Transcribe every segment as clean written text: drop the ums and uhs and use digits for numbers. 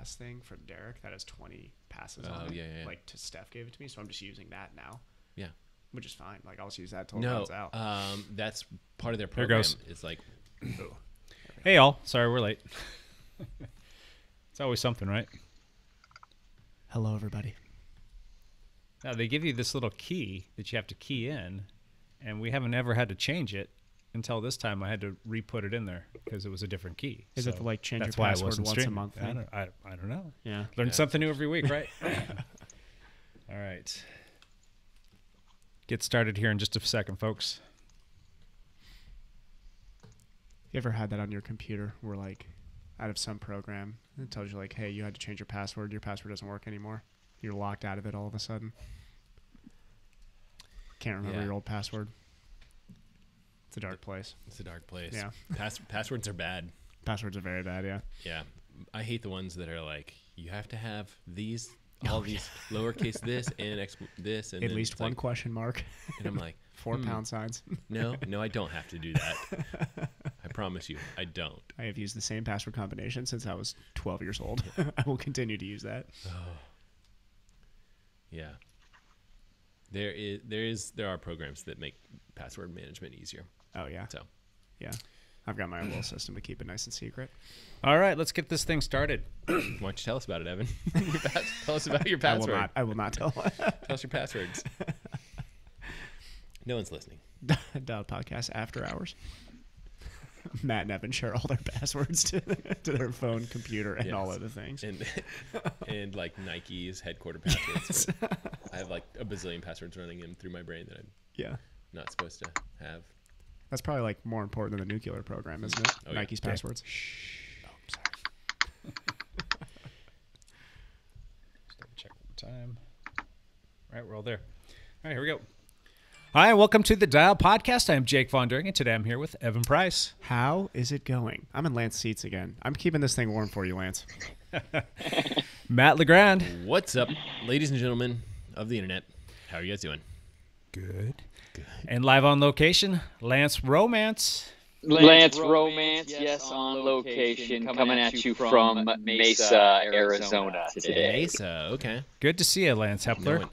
pass thing from Derek that has 20 passes on it. Yeah. Like Steph gave it to me, so I'm just using that now. Yeah. Which is fine. Like I'll just use that till it runs out. That's part of their Here program. goes. It's like, Hey, all. Sorry, we're late. It's always something, right? Hello, everybody. Now, they give you this little key that you have to key in, and we haven't ever had to change it until this time. I had to re-put it in there because it was a different key. Is it to like change your that's why I password wasn't once a streaming. month? I don't know. Yeah. Learn something new every week, right? All right. Get started here in just a second, folks. You ever had that on your computer where like out of some program it tells you like, hey, you had to change your password doesn't work anymore, you're locked out of it all of a sudden, can't remember your old password? It's a dark place. it's a dark place. Yeah. Passwords are bad. Passwords are very bad. Yeah. I hate the ones that are like, you have to have these, all these lowercase this and this. And At then least it's one like, question mark. And I'm like, 4 pound signs. No, I don't have to do that. I promise you, I don't. I have used the same password combination since I was 12 years old. I will continue to use that. Yeah. There are programs that make password management easier. Oh yeah. So, yeah. I've got my own little system to keep it nice and secret. All right, let's get this thing started. why don't you tell us about it, Evan? Tell us about your password. I will not tell. Tell us your passwords. No one's listening. Dialed Podcast After Hours. Matt and Evan share all their passwords to their phone, computer, and all other things. And like Nike's headquarter passwords. I have like a bazillion passwords running in through my brain that I'm not supposed to have. That's probably like more important than the nuclear program, isn't it? Oh, Nike's passwords. Oh, sorry. Just double check one time. All right, we're all there. All right, here we go. Hi, welcome to the Dial Podcast. I'm Jake Von During, and today I'm here with Evan Price. How is it going? I'm in Lance's seats again. I'm keeping this thing warm for you, Lance. Matt Legrand. What's up, ladies and gentlemen of the internet? How are you guys doing? Good. And live on location, Lance Romance. Lance Romance, yes, on location, coming at you from Mesa, Arizona today. Mesa, okay. Good to see you, Lance Hepler.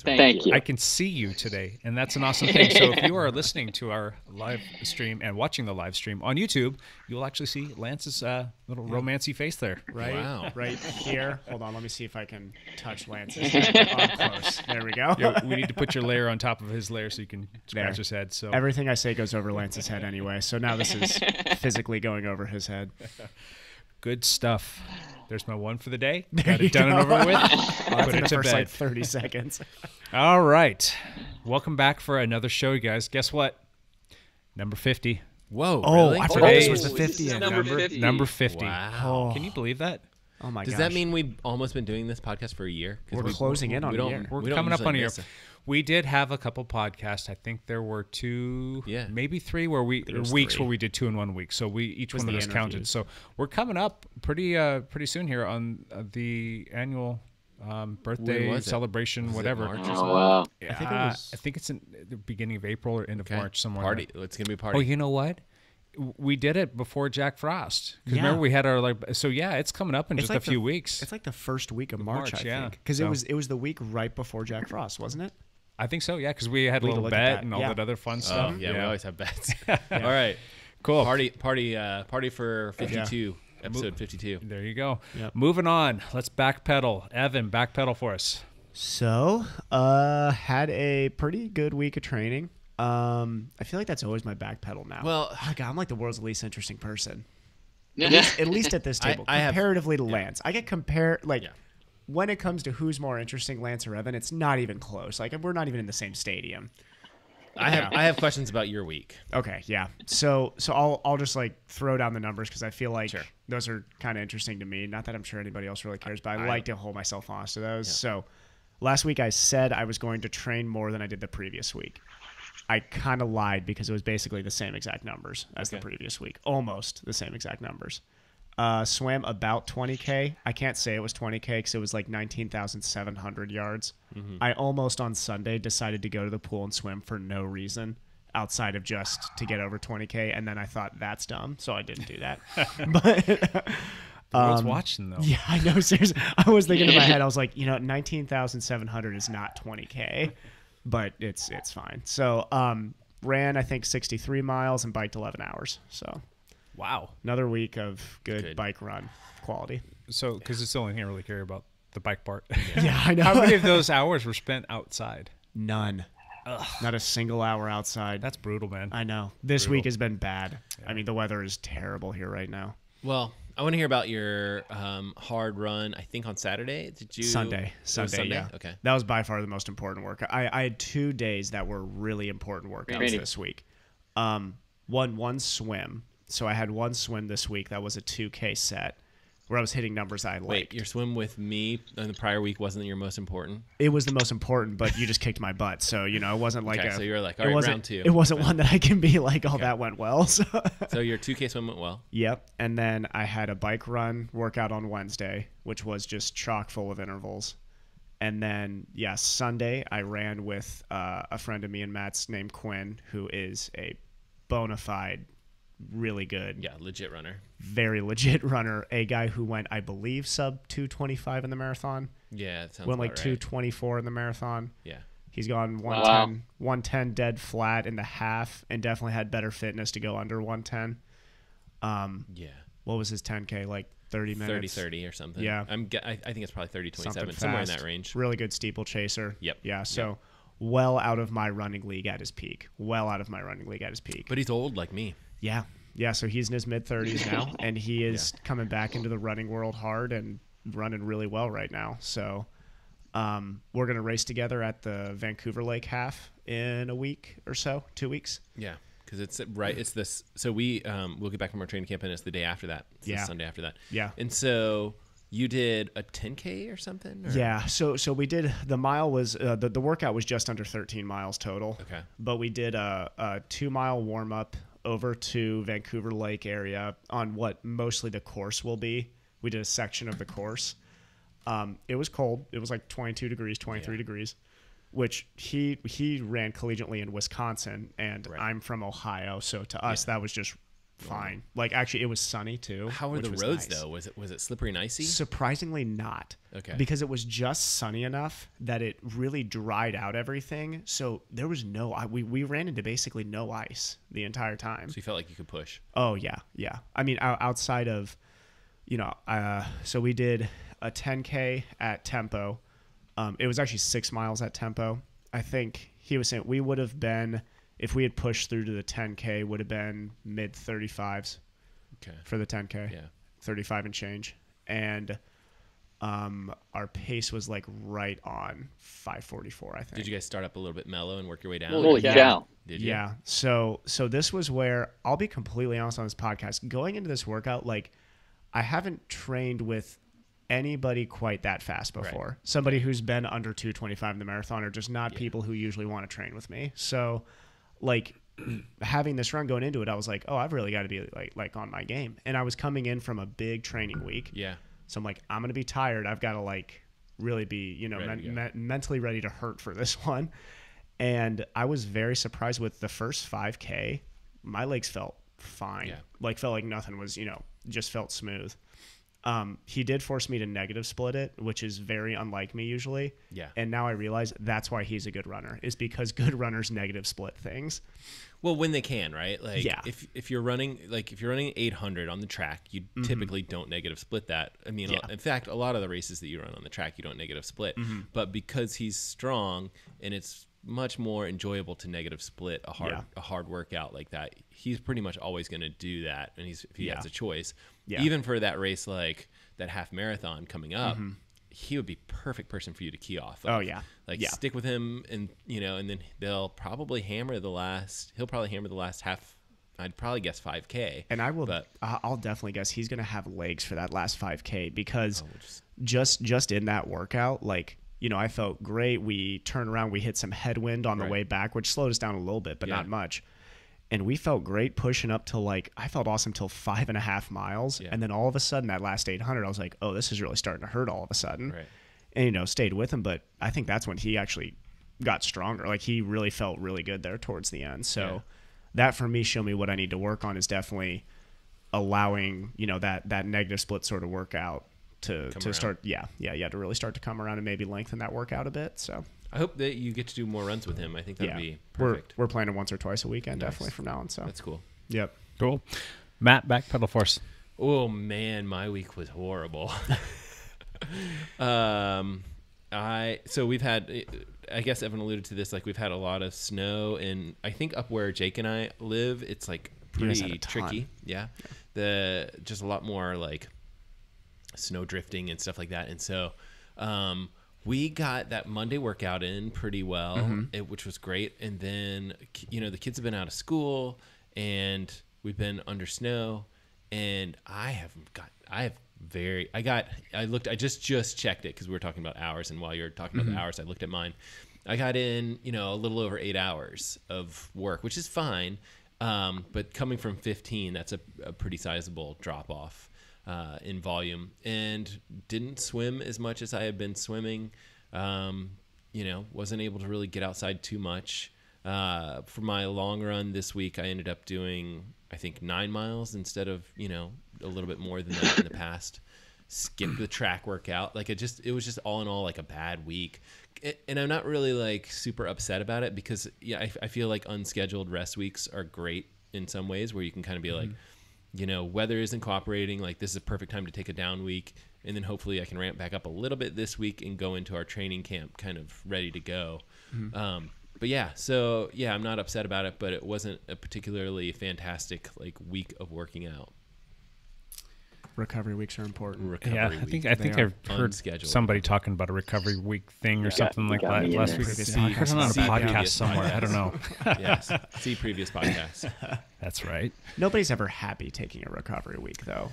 Thank you. I can see you today, and that's an awesome thing. So if you are listening to our live stream and watching the live stream on YouTube, you'll actually see Lance's little romancy face there. Right, Wow. right here. Hold on, let me see if I can touch Lance's head up close. There we go. Yeah, we need to put your layer on top of his layer so you can scratch his head. So everything I say goes over Lance's head anyway. So now this is physically going over his head. Good stuff. There's my one for the day. Got it done and over with. Put it to First bed. like 30 seconds. All right. Welcome back for another show, you guys. Guess what? Number 50. Whoa, Oh, really? I forgot Today this was the is 50th. Number 50. Number 50. Wow. Can you believe that? Oh my gosh. Does that mean we've almost been doing this podcast for a year? 'Cause We're closing in on a year. We're we don't coming up usually on a year. miss it. We did have a couple podcasts. I think there were two, maybe three, where weeks where we did 2 in 1 week. So each one of us counted. So we're coming up pretty soon here on the annual birthday celebration, whatever. March or Oh, something? wow. I think it's in the beginning of April or end of March somewhere. Party. It's gonna be a party. Oh, you know what? We did it before Jack Frost. Because remember we had our it's coming up in just a few weeks. It's like the first week of March, I think. Because Because it was the week right before Jack Frost, wasn't it? I think so, yeah, because we had a We can little look at bet that. and all that other fun stuff. Yeah, we always have bets. All right, Cool. party for 52, episode 52. There you go. Yep. Moving on. Let's backpedal. Evan, backpedal for us. So, had a pretty good week of training. I feel like that's always my back pedal now. Well, oh God, I'm like the world's least interesting person. At least at this table, I have- comparatively to Lance. I get compared when it comes to who's more interesting, Lance or Evan. It's not even close. Like we're not even in the same stadium. I have questions about your week. Okay, yeah. So I'll just like throw down the numbers because I feel like those are kind of interesting to me. Not that I'm sure anybody else really cares, but I like to hold myself honest to those. Yeah. So last week I said I was going to train more than I did the previous week. I kind of lied because it was basically the same exact numbers as the previous week. Almost the same exact numbers. Swam about 20K. I can't say it was 20K because it was like 19,700 yards. Mm-hmm. I almost on Sunday decided to go to the pool and swim for no reason outside of just to get over 20K. And then I thought that's dumb. So I didn't do that. The world's watching, though. Yeah, I know. Seriously, I was thinking in my head, I was like, 19,700 is not 20K, but it's fine. So ran, I think, 63 miles and biked 11 hours. So wow. Another week of good bike run quality. So, because it's the only thing I really care about, the bike part. Yeah, I know. How many of those hours were spent outside? None. Ugh. Not a single hour outside. That's brutal, man. I know. This week has been bad. Yeah. I mean, the weather is terrible here right now. Well, I want to hear about your hard run. I think on Saturday. Did you? Sunday. Yeah. Okay. That was by far the most important work. I had 2 days that were really important workouts this week. One swim. So I had one swim this week that was a 2K set where I was hitting numbers I liked. Wait, your swim with me in the prior week wasn't your most important? It was the most important, but you just kicked my butt. So, it wasn't like so you were like, all right, round 2. It wasn't one that I can be like, that went well. So your 2K swim went well? Yep. And then I had a bike run workout on Wednesday, which was just chock full of intervals. And then, Sunday I ran with a friend of me and Matt's named Quinn, who is a bona fide really good. Yeah, legit runner. Very legit runner. A guy who went, I believe, sub 225 in the marathon. Yeah, it sounds went like right. 224 in the marathon. Yeah. He's gone 110 dead flat in the half and definitely had better fitness to go under 110. Yeah. What was his 10K? Like 30 minutes? 30 or something. Yeah. I think it's probably 30-27, somewhere in that range. Really good steeplechaser. Yep. Yeah, so well out of my running league at his peak. But he's old like me. Yeah, so he's in his mid-30s now, and he is coming back into the running world hard and running really well right now. So we're going to race together at the Vancouver Lake Half in a week or so, 2 weeks. Yeah, because it's this. So we'll get back from our training camp, and it's the day after that. It's the Sunday after that. Yeah. And so you did a 10K or something? Or? Yeah, so we did, the mile was, the workout was just under 13 miles total. Okay. But we did a 2-mile warm-up over to Vancouver Lake area on what mostly the course will be. We did a section of the course. It was cold. It was like 22 degrees, 23 degrees, which he ran collegiately in Wisconsin, and I'm from Ohio, so to us that was just fine. Like, actually, it was sunny too. How were the roads though? Was it slippery and icy? Surprisingly not. Okay. Because it was just sunny enough that it really dried out everything. So there was we ran into basically no ice the entire time. So you felt like you could push. Oh yeah. I mean, outside of, so we did a 10K at Tempo. It was actually 6 miles at Tempo. I think he was saying we would have been, if we had pushed through to the 10K, would have been mid 35s. Okay. For the 10K. Yeah. 35 and change. And our pace was like right on 5:44, I think. Did you guys start up a little bit mellow and work your way down? Holy cow. Did you? Yeah. So this was where, I'll be completely honest on this podcast, going into this workout, like, I haven't trained with anybody quite that fast before. Right. Somebody who's been under 225 in the marathon are just not people who usually want to train with me. So like having this run going into it, I was like, oh, I've really got to be like on my game. And I was coming in from a big training week. Yeah. So I'm like, I'm going to be tired. I've got to like really be, mentally ready to hurt for this one. And I was very surprised with the first 5K. My legs felt fine. Yeah. Like felt like nothing was, just felt smooth. He did force me to negative split it, which is very unlike me usually. Yeah. And now I realize that's why he's a good runner, is because good runners negative split things. Well, when they can, right? Like if you're running 800 on the track, you typically don't negative split that. I mean, in fact, a lot of the races that you run on the track, you don't negative split. But because he's strong and it's much more enjoyable to negative split a hard workout like that, he's pretty much always going to do that, and if he has a choice. Yeah. Even for that race like that half marathon coming up, he would be perfect person for you to key off of. Stick with him, and and then he'll probably hammer the last half. I'd probably guess 5K. And I'll definitely guess he's going to have legs for that last 5K, because just in that workout, like, I felt great. We turned around, we hit some headwind on the way back, which slowed us down a little bit, but not much. And we felt great pushing up to I felt awesome till 5.5 miles. Yeah. And then all of a sudden that last 800, I was like, oh, this is really starting to hurt all of a sudden. Right. And, stayed with him. But I think that's when he actually got stronger. Like, he really felt really good there towards the end. So that for me showed me what I need to work on, is definitely allowing, that negative split sort of workout to start. To really start to come around and maybe lengthen that workout a bit. So I hope that you get to do more runs with him. I think that'd be perfect. We're planning once or twice a weekend, definitely from now on. So that's cool. Yep. Cool. Matt, back pedal force. Oh man, my week was horrible. So we've had, I guess Evan alluded to this, like we've had a lot of snow, and I think up where Jake and I live, it's like pretty tricky. Yeah. Just a lot more like snow drifting and stuff like that. And so we got that Monday workout in pretty well, which was great. And then, the kids have been out of school and we've been under snow, and I just checked it because we were talking about hours. And while you're talking about the hours, I looked at mine. I got in, a little over 8 hours of work, which is fine. But coming from 15, that's a pretty sizable drop off in volume, and didn't swim as much as I had been swimming. Wasn't able to really get outside too much. For my long run this week, I ended up doing, I think, 9 miles instead of, a little bit more than that in the past. Skipped the track workout. Like it was just all in all like a bad week. And I'm not really like super upset about it because I feel like unscheduled rest weeks are great in some ways, where you can kind of be like, weather isn't cooperating. Like this is a perfect time to take a down week. And then hopefully I can ramp back up a little bit this week and go into our training camp kind of ready to go. So I'm not upset about it, but it wasn't a particularly fantastic like week of working out. Recovery weeks are important. I think I've heard somebody talking about a recovery week thing or something like that last week. I heard it on a podcast somewhere. I don't know. Yes, see previous podcasts. That's right. Nobody's ever happy taking a recovery week though.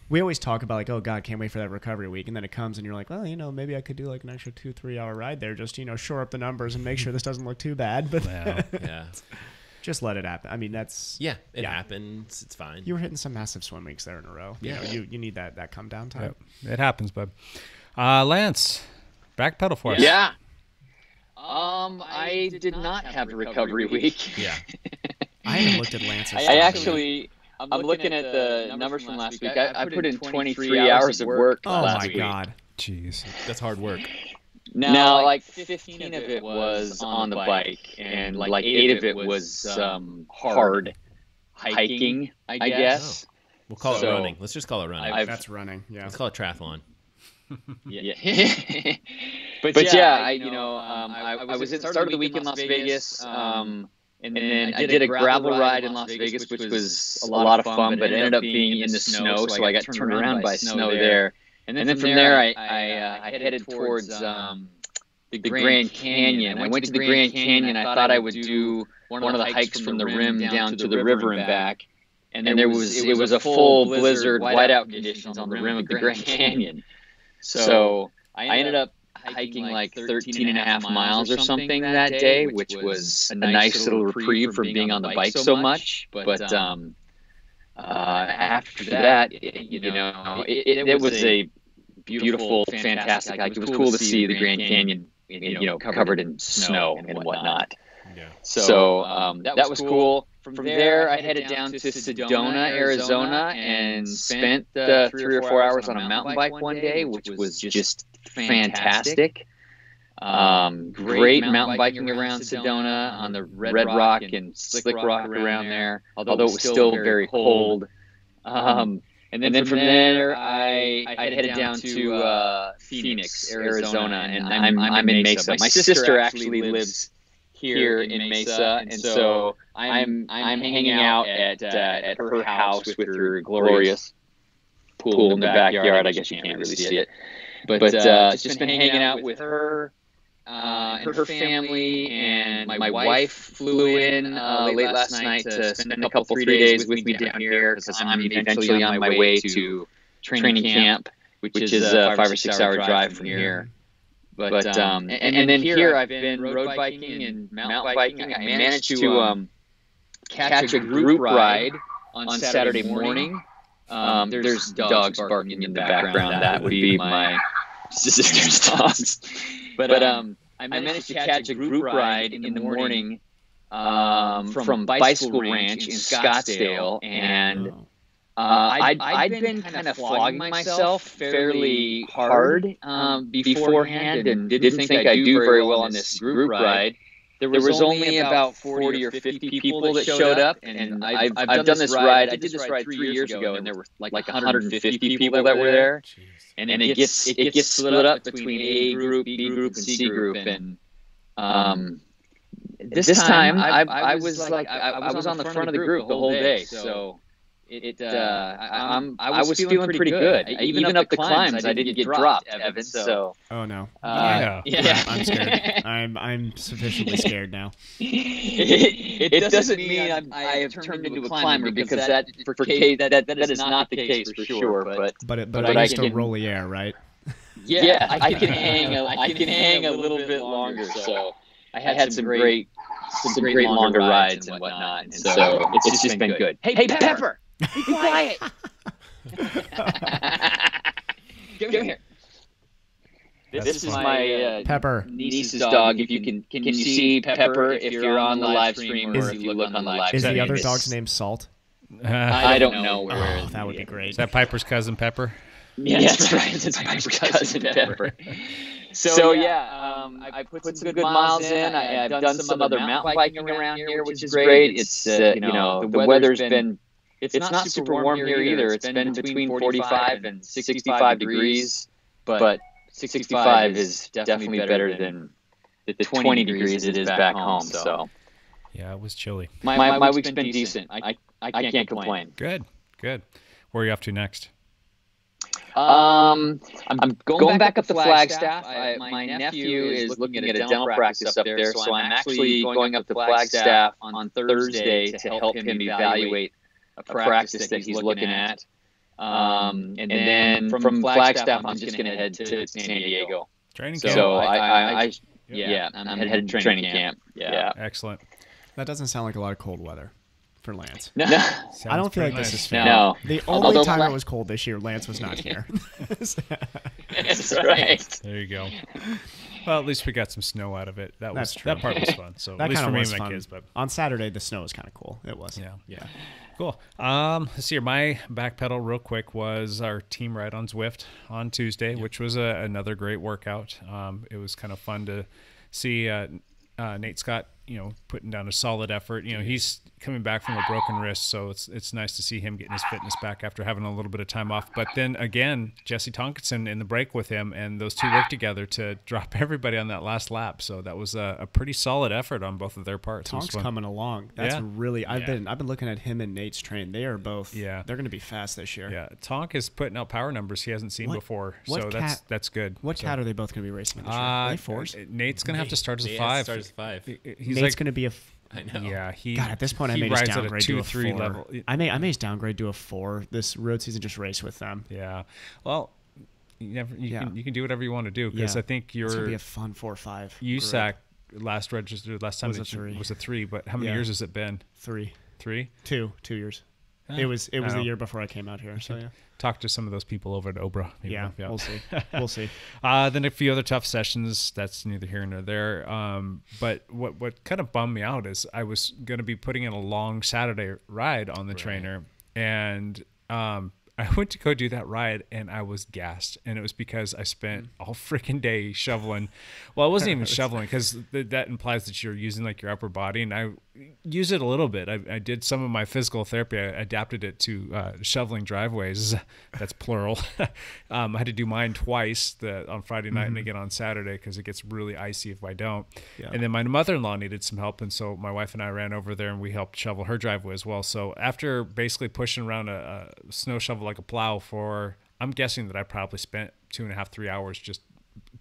We always talk about like, oh God, can't wait for that recovery week, and then it comes and you're like, well, maybe I could do like an extra 2-3 hour ride there, just shore up the numbers and make sure this doesn't look too bad. But yeah. Just let it happen. I mean, that's... Yeah, it happens. It's fine. You were hitting some massive swim weeks there in a row. Yeah. You need that come down time. Yep. It happens, bud. Lance, back pedal for us. Yeah. I did not have a recovery week. Yeah. I haven't looked at Lance's I'm looking at the numbers from last week. I put in 23 hours of work last week. Oh, my God. Jeez. That's hard work. Now, like 15 of it was on the bike, and like 8 of it was hard hiking, I guess. Oh. We'll call it running. Let's just call it running. That's running. Yeah. Let's call it triathlon. Yeah. but yeah, I was at the start of the week in Las Vegas, and then I did a gravel ride in Las Vegas, which was a lot of fun, but it ended up being in the snow, so I got turned around by snow there. And then from there, I headed towards the Grand Canyon. I went to the Grand Canyon. I thought I would do one of the hikes from the rim down to the river and back. And it was a full blizzard, whiteout conditions on the rim of the Grand Canyon. So I ended up hiking like 13 and a half miles or something that day, which was a nice little reprieve from being on the bike so much. But after that, it was a beautiful, fantastic hike. It was cool to see the Grand Canyon, covered in snow and whatnot. Yeah. So that was cool. From there, I headed down to Sedona, Arizona, and spent 3 or 4 hours on a mountain bike one day, which was just fantastic. Great mountain biking around Sedona on the Red Rock and Slick Rock around there, although it was still very cold. And then from there, I headed down to Phoenix, Arizona, and I'm in Mesa. My sister actually lives here in Mesa, and so I'm hanging out at her house with her glorious pool in the backyard. I guess you can't really see it, but just been hanging out with her. Her family, and my wife flew in late last night to spend a couple 3 days with me down here because I'm eventually on my way to training camp, which is a 5 or 6 hour drive from here. But and then here I've been road biking and mountain biking. I managed to catch a group ride on Saturday morning. There's dogs barking in the background. That would be my sister's dogs. But I managed to catch a group ride in the morning from Bicycle Ranch in Scottsdale, and I'd been kind of flogging myself fairly hard beforehand, and didn't think I'd do very well on this group ride. There was only about 40 or 50 people that showed up, and I've done this ride. I did this ride 3 years ago, and there were like 150 people that were there. Jeez. And it gets split up between A group, B group, and C group. And this time I was on the front of the group the whole day. So I was feeling pretty good. Even up the climbs, I didn't get dropped, Evan. So oh no, yeah, I'm scared. I'm sufficiently scared now. It doesn't mean I have turned into a climber, because that is not the case for sure. But I used to roll the air, right? Yeah, I can hang a little bit longer. So I had some great longer rides and whatnot, and so it's just been good. Hey, Pepper, be quiet. Come here. This is my Pepper niece's dog. If you can you see Pepper if you're on the live stream, or if you look on the live stream? Is the other dog's name Salt? I don't know where. That would be great. Is that Piper's cousin Pepper? Yeah, that's right. It's Piper's cousin Pepper. So yeah, I put some good miles in. I've done some other mountain biking around here, which is great. It's the weather's been it's not super warm here either. It's been between 45 and 65 degrees, but 65 is definitely better than the 20 degrees it is back home. So yeah, it was chilly. My week's been decent. I can't complain. Good. Where are you off to next? I'm going back up the Flagstaff. My nephew is looking at a dental practice up there, so I'm actually going up the Flagstaff on Thursday to help him evaluate a practice that he's looking at. And then from Flagstaff, I'm just going to head to San Diego. Training camp. So I'm headed to training camp. Yeah. Excellent. That doesn't sound like a lot of cold weather for Lance. No. I don't feel like this is fair. No. The only time it was cold this year, Lance was not here. That's right. There you go. Well, at least we got some snow out of it. That part was fun. So that at least for me and my fun. kids. But on Saturday, the snow was kind of cool. It was. Yeah. Cool. Let's see here. My back pedal real quick was our team ride on Zwift on Tuesday, which was another great workout. It was kind of fun to see Nate Scott, putting down a solid effort. He's coming back from a broken wrist, so it's nice to see him getting his fitness back after having a little bit of time off. But then again, Jesse Tonkinson in the break with him, and those two worked together to drop everybody on that last lap. So that was a pretty solid effort on both of their parts. Tonk's coming along. That's really I've been looking at him and Nate's train. They are both they're going to be fast this year. Yeah, Tonk is putting out power numbers he hasn't seen before, so that's good. What cat are they both going to be racing this year? Are they fours? Nate's going to have to start as a 5. Nate's going to be a. I know. Yeah, at this point, I may just downgrade to a 2-3 4. level. I may just downgrade to a 4 this road season. Just race with them. Yeah. Well, you can do whatever you want to do, because I think it's gonna be a fun 4-5. USAC last time was a 3, but how many years has it been? 3. 3? 2 years. It was the year before I came out here. So talk to some of those people over at Obra. Yeah, we'll see. We'll see. Then a few other tough sessions. That's neither here nor there. But what kind of bummed me out is I was going to be putting in a long Saturday ride on the trainer, and I went to go do that ride, and I was gassed, and it was because I spent all freaking day shoveling. Well, I wasn't even shoveling, because that implies that you're using like your upper body, and I use it a little bit. I did some of my physical therapy. I adapted it to shoveling driveways. That's plural. I had to do mine twice, on Friday night and again on Saturday, because it gets really icy if I don't. Yeah. And then my mother-in-law needed some help, and so my wife and I ran over there, and we helped shovel her driveway as well. So after basically pushing around a snow shovel like a plow for, I'm guessing that I probably spent 2.5-3 hours just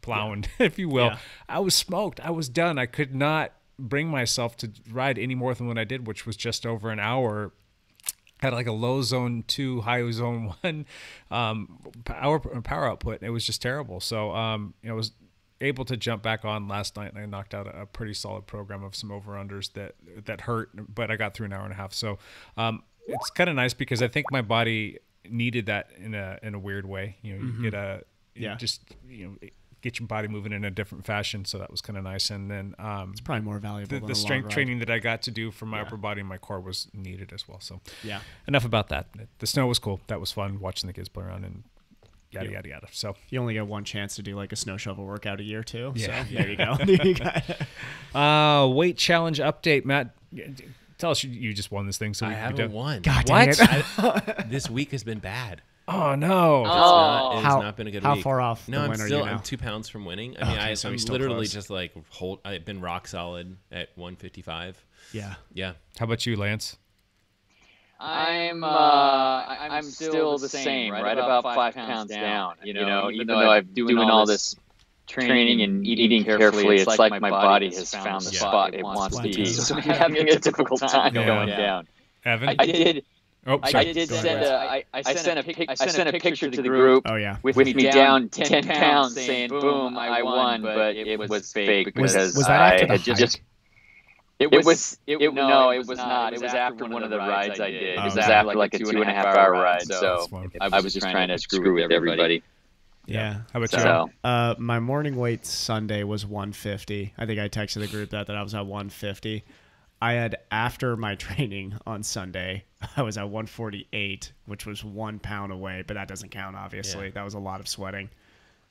plowing, if you will. I was smoked. I was done. I could not bring myself to ride any more than what I did, which was just over an hour. Had like a low zone 2, high zone 1 power output. It was just terrible. So I was able to jump back on last night, and I knocked out a pretty solid program of some over-unders that hurt, but I got through an hour and a half. So it's kind of nice, because I think my body needed that in a weird way. You get get your body moving in a different fashion. So that was kind of nice. And then it's probably more valuable. The strength training that I got to do for my upper body and my core was needed as well. So yeah, enough about that. The snow was cool. That was fun watching the kids play around and yada yada yada. So you only get one chance to do like a snow shovel workout a year too. Yeah, so there you go. There you go. Weight challenge update, Matt. Tell us you just won this thing. So I haven't won. God dang it. This week has been bad. Oh no! It's not been a good week. How far off? No, I'm still. I'm 2 pounds from winning. I mean, I'm literally close. Just like I've been rock solid at 155. Yeah. Yeah. How about you, Lance? I'm still the same, right about 5 pounds down. You know, even though I'm doing all this training and eating carefully, it's like my body has found the spot it wants to be. So I'm having a difficult time going down. Evan, I did. Oh, sorry. I did send a picture to the group. Oh yeah, with me down 10 pounds, saying "boom, I won," but it was fake because was that after the hike? It was not. It was after one of the rides I did. It was after like a 2.5 hour ride. So I was just trying to screw with everybody. Yeah. How about you? My morning weight Sunday was 150. I think I texted the group that I was at 150. I had, after my training on Sunday, I was at 148, which was 1 pound away, but that doesn't count, obviously. Yeah. That was a lot of sweating.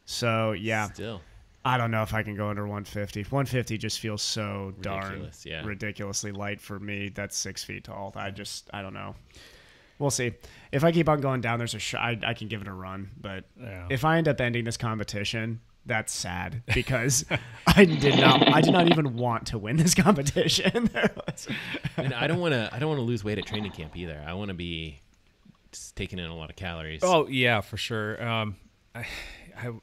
So, yeah. Still. I don't know if I can go under 150. 150 just feels so ridiculously light for me. That's 6 feet tall. I don't know. We'll see. If I keep on going down, there's a shot. I can give it a run. But if I end up ending this competition, that's sad because I did not even want to win this competition. And I don't want to lose weight at training camp either. I want to be just taking in a lot of calories. Oh yeah, for sure. I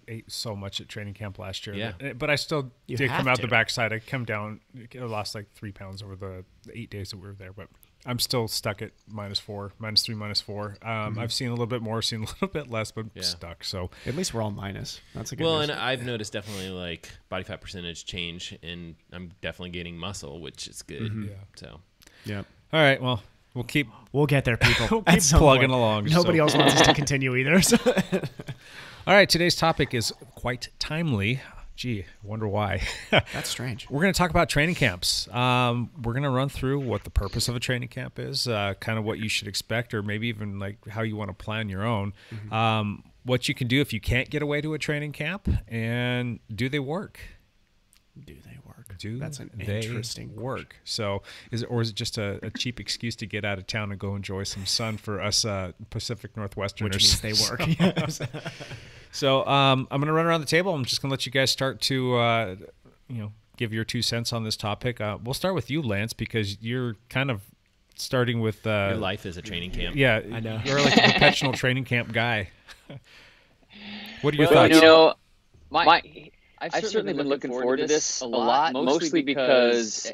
ate so much at training camp last year, but I still did come out the backside. I come down, I lost like 3 pounds over the 8 days that we were there, but I'm still stuck at -4, -3, -4. I've seen a little bit more, seen a little bit less, but stuck. So at least we're all minus. That's a good. Well, and I've noticed definitely like body fat percentage change, and I'm definitely gaining muscle, which is good. Mm-hmm. Yeah. So. Yeah. All right. Well, we'll get there, people. We'll keep plugging along. Nobody else wants us to continue either. So. All right. Today's topic is quite timely. Gee, I wonder why. That's strange. We're going to talk about training camps. We're going to run through what the purpose of a training camp is, kind of what you should expect, or maybe even like how you want to plan your own. Mm-hmm. What you can do if you can't get away to a training camp, and do they work? Do they work? That's an interesting work. So, is it just a cheap excuse to get out of town and go enjoy some sun for us Pacific Northwesterners? Which means they work. Yes. So I'm going to run around the table. I'm just going to let you guys start to, give your 2 cents on this topic. We'll start with you, Lance, because you're kind of starting with your life is a training camp. Yeah, I know. You're like a professional training camp guy. What are your thoughts? I've certainly been looking forward to this a lot, mostly because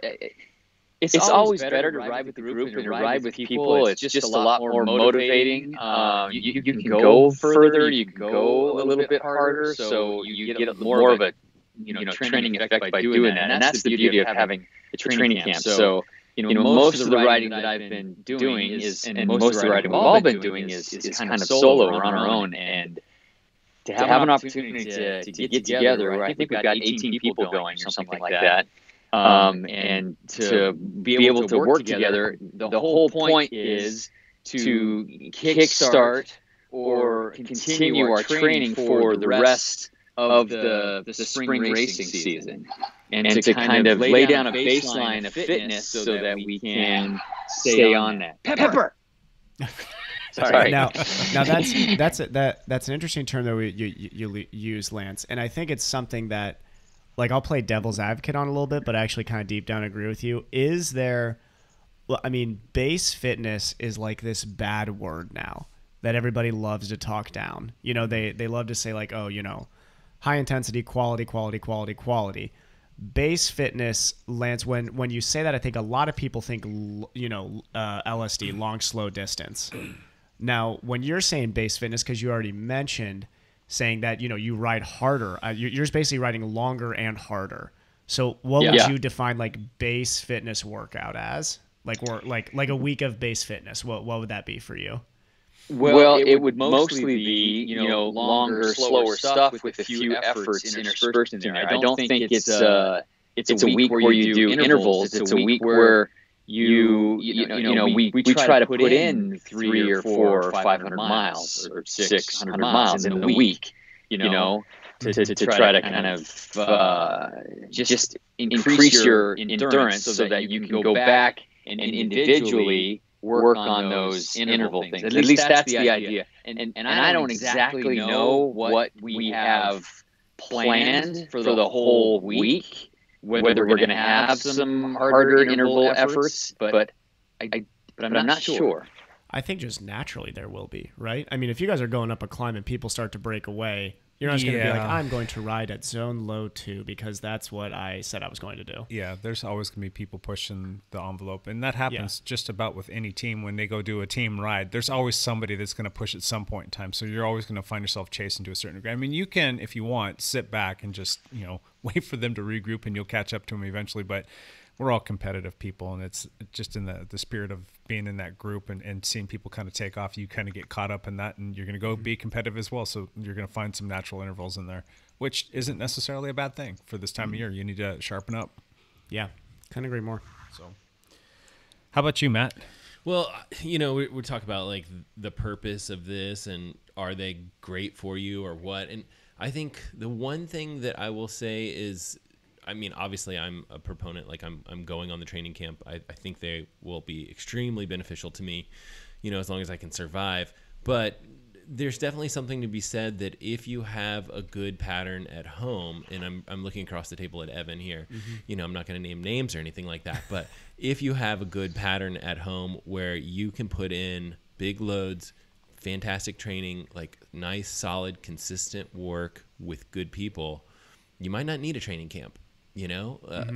it's always better to ride with the group and to ride with people. It's just a lot more motivating. You can go further, you can go a little bit harder, so you get more of a training effect by doing that. And that's the beauty of having a training camp. So most of the riding that I've been doing is, and most of the riding we've all been doing is kind of solo or on our own. And to have an opportunity to get together, I think we've got 18 people going or something like that. And to be able to work together, the whole point is to kickstart or continue our training for the rest of the spring racing season, and to kind of lay down a baseline of fitness so that we can stay on that. Pepper. Sorry. Now that's an interesting term that you use, Lance, and I think it's something that, like, I'll play devil's advocate on a little bit, but I actually kind of deep down agree with you. Is there, well, I mean, base fitness is like this bad word now that everybody loves to talk down. They love to say like, oh, high intensity, quality. Base fitness, Lance, when you say that, I think a lot of people think, LSD, long, slow distance. Now, when you're saying base fitness, because you already mentioned saying that, you ride harder, you're basically riding longer and harder. So what would you define like base fitness workout as? Like a week of base fitness, what would that be for you? Well, it would mostly be, longer, slower stuff with a few efforts interspersed in there. I don't think it's a week where you do intervals. It's a week where we try to put in 3 or 4 or 500 miles or 600 miles in the week, to try to kind of just increase your endurance so that you can go back and individually work on those interval things. At least that's the idea. And I don't exactly know what we have planned for the whole week, whether we're going to have some harder interval efforts, but I'm not sure. I think just naturally there will be, right? I mean, if you guys are going up a climb and people start to break away, you're not just going to be like, I'm going to ride at zone low 2 because that's what I said I was going to do. Yeah, there's always going to be people pushing the envelope. And that happens just about with any team when they go do a team ride. There's always somebody that's going to push at some point in time. So you're always going to find yourself chasing to a certain degree. I mean, you can, if you want, sit back and just, wait for them to regroup and you'll catch up to them eventually. But we're all competitive people, and it's just in the spirit of being in that group and seeing people kind of take off. You kind of get caught up in that, and you're going to go be competitive as well. So you're going to find some natural intervals in there, which isn't necessarily a bad thing for this time of year. You need to sharpen up. Yeah, couldn't agree more. So, how about you, Matt? Well, we talk about like the purpose of this and are they great for you or what? And I think the one thing that I will say is, I mean, obviously I'm a proponent, like I'm going on the training camp. I think they will be extremely beneficial to me, as long as I can survive. But there's definitely something to be said that if you have a good pattern at home, and I'm looking across the table at Evan here, I'm not going to name names or anything like that, but if you have a good pattern at home where you can put in big loads, fantastic training, like nice, solid, consistent work with good people, you might not need a training camp.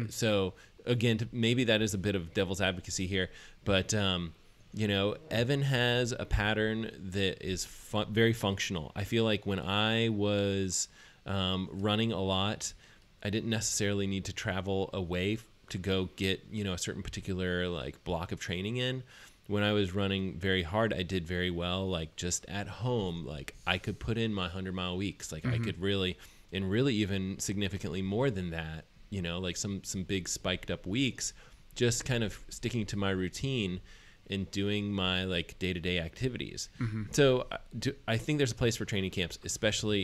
So again, maybe that is a bit of devil's advocacy here, but Evan has a pattern that is very functional. I feel like when I was running a lot, I didn't necessarily need to travel away to go get a certain particular like block of training in. When I was running very hard, I did very well, like just at home. Like I could put in my 100-mile weeks. Like I could really even significantly more than that. Like some big spiked up weeks, just kind of sticking to my routine and doing my like day-to-day activities. So I think there's a place for training camps, especially,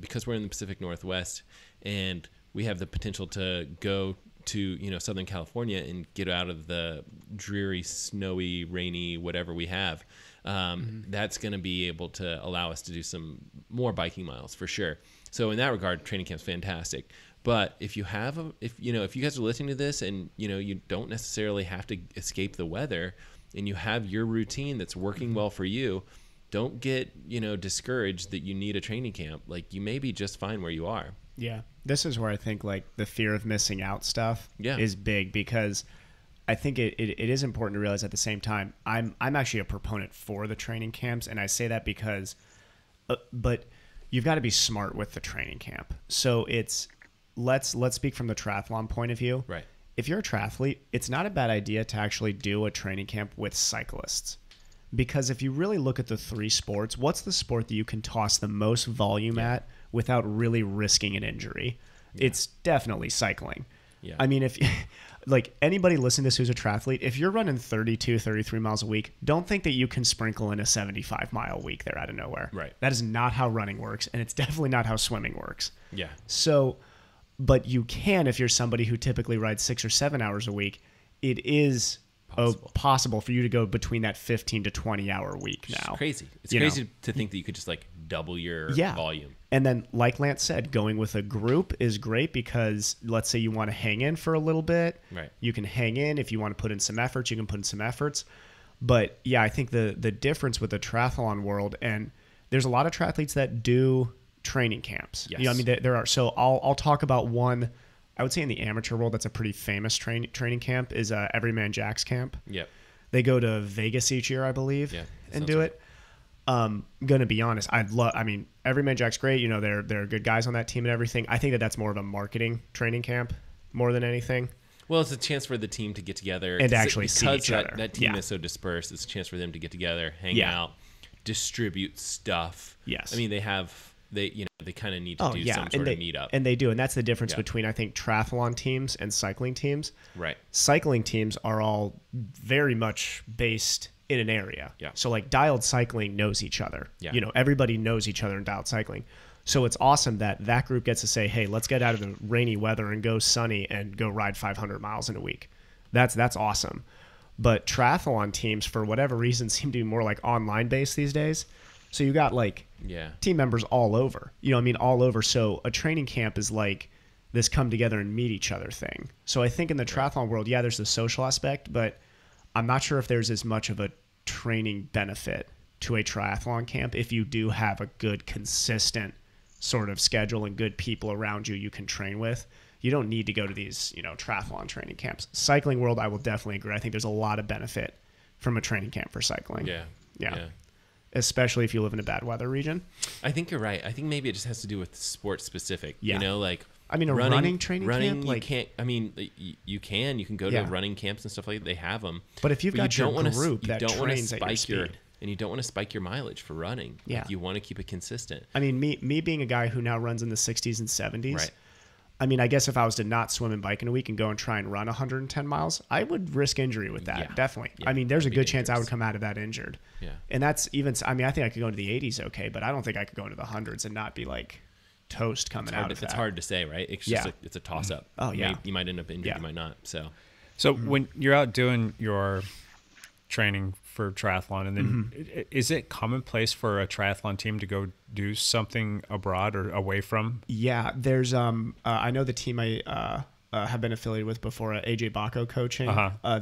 because we're in the Pacific Northwest and we have the potential to go to, Southern California and get out of the dreary, snowy, rainy, whatever we have. That's going to be able to allow us to do some more biking miles for sure. So in that regard, training camp's fantastic. But if you guys are listening to this and, you don't necessarily have to escape the weather and you have your routine that's working well for you, don't get, discouraged that you need a training camp. Like you may be just fine where you are. Yeah. This is where I think like the fear of missing out stuff is big, because I think it is important to realize at the same time, I'm actually a proponent for the training camps. And I say that because, but you've got to be smart with the training camp. So let's speak from the triathlon point of view. Right. If you're a triathlete, it's not a bad idea to actually do a training camp with cyclists. Because if you really look at the 3 sports, what's the sport that you can toss the most volume at without really risking an injury? It's definitely cycling. Yeah. I mean, if like anybody listening to this who's a triathlete, if you're running 32, 33 miles a week, don't think that you can sprinkle in a 75-mile week there out of nowhere. Right. That is not how running works, and it's definitely not how swimming works. Yeah. So, but you can if you're somebody who typically rides 6 or 7 hours a week. It is possible for you to go between that 15 to 20 hour week now. It's crazy. It's crazy to think that you could just like double your volume. And then, like Lance said, going with a group is great because let's say you want to hang in for a little bit. Right. You can hang in. If you want to put in some efforts, you can put in some efforts. But yeah, I think the difference with the triathlon world, and there's a lot of triathletes that do training camps. Yes. I mean, there are. So I'll talk about one. I would say in the amateur world, that's a pretty famous training camp is Everyman Jack's camp. Yep. They go to Vegas each year, I believe, and do it. Gonna be honest, I mean, Everyman Jack's great. They're good guys on that team and everything. I think that's more of a marketing training camp more than anything. Well, it's a chance for the team to get together and actually see each other. That team is so dispersed. It's a chance for them to get together, hang out, distribute stuff. Yes. I mean, they kind of need to do some sort of meetup. And they do. And that's the difference between, I think, triathlon teams and cycling teams. Right. Cycling teams are all very much based in an area. Yeah. So like Dialed Cycling knows each other. Yeah. You know, everybody knows each other in Dialed Cycling. So it's awesome that group gets to say, hey, let's get out of the rainy weather and go sunny and go ride 500 miles in a week. That's awesome. But triathlon teams, for whatever reason, seem to be more like online based these days. So you got like team members all over, you know what I mean? All over. So a training camp is like this come together and meet each other thing. So I think in the triathlon world, there's the social aspect, but I'm not sure if there's as much of a training benefit to a triathlon camp if you do have a good, consistent sort of schedule and good people around you can train with. You don't need to go to these, triathlon training camps. Cycling world, I will definitely agree. I think there's a lot of benefit from a training camp for cycling. Yeah. Especially if you live in a bad weather region. I think you're right. I think maybe it just has to do with sport specific. Yeah. I mean, running training camp? You can't. I mean, you can go to running camps and stuff like that. They have them. But if you've got your group that trains at your speed. And you don't want to spike your mileage for running. Yeah. You want to keep it consistent. I mean, me being a guy who now runs in the 60s and 70s. Right. I mean, I guess if I was to not swim and bike in a week and go and try and run 110 miles, I would risk injury with that. Definitely. I mean, there's a good chance I would come out of that injured. Yeah. And that's even, I mean, I think I could go into the 80s okay, but I don't think I could go into the hundreds and not be like toast coming out of that. It's hard to say, right? It's just it's a toss up. Oh, yeah. You might end up injured, you might not. So when you're out doing your training for triathlon, and then is it commonplace for a triathlon team to go do something abroad or away from? Yeah, there's I know the team I have been affiliated with before, AJ Baco coaching.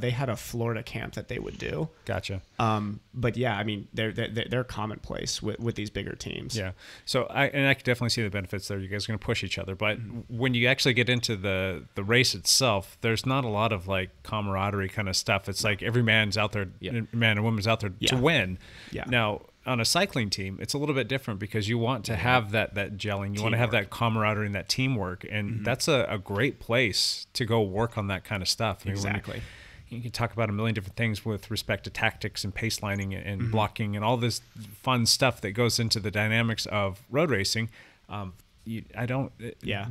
They had a Florida camp that they would do. Gotcha. But yeah, I mean they're commonplace with these bigger teams. Yeah. So I can definitely see the benefits there. You guys are going to push each other, but when you actually get into the race itself, there's not a lot of like camaraderie kind of stuff. It's like every man's out there, man and woman's out there to win. Yeah. Now, on a cycling team, it's a little bit different because you want to have that gelling. You want to have that camaraderie and that teamwork. And that's a great place to go work on that kind of stuff. Exactly. You can talk about a million different things with respect to tactics and pace lining and blocking and all this fun stuff that goes into the dynamics of road racing. Do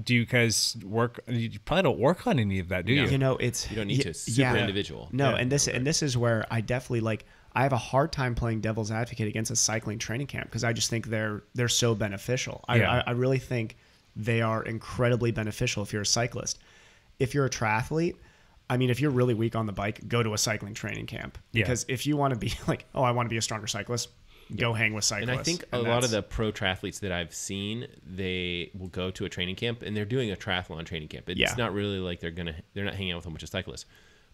you guys work? You probably don't work on any of that, do you? You don't need to. It's super individual. No, and this is where I definitely I have a hard time playing devil's advocate against a cycling training camp because I just think they're so beneficial. I really think they are incredibly beneficial if you're a cyclist. If you're a triathlete, I mean, if you're really weak on the bike, go to a cycling training camp. Because if you want to be like, I want to be a stronger cyclist, go hang with cyclists. And I think a lot of the pro triathletes that I've seen, they will go to a training camp and they're doing a triathlon training camp. It's not really like they're not hanging out with a bunch of cyclists.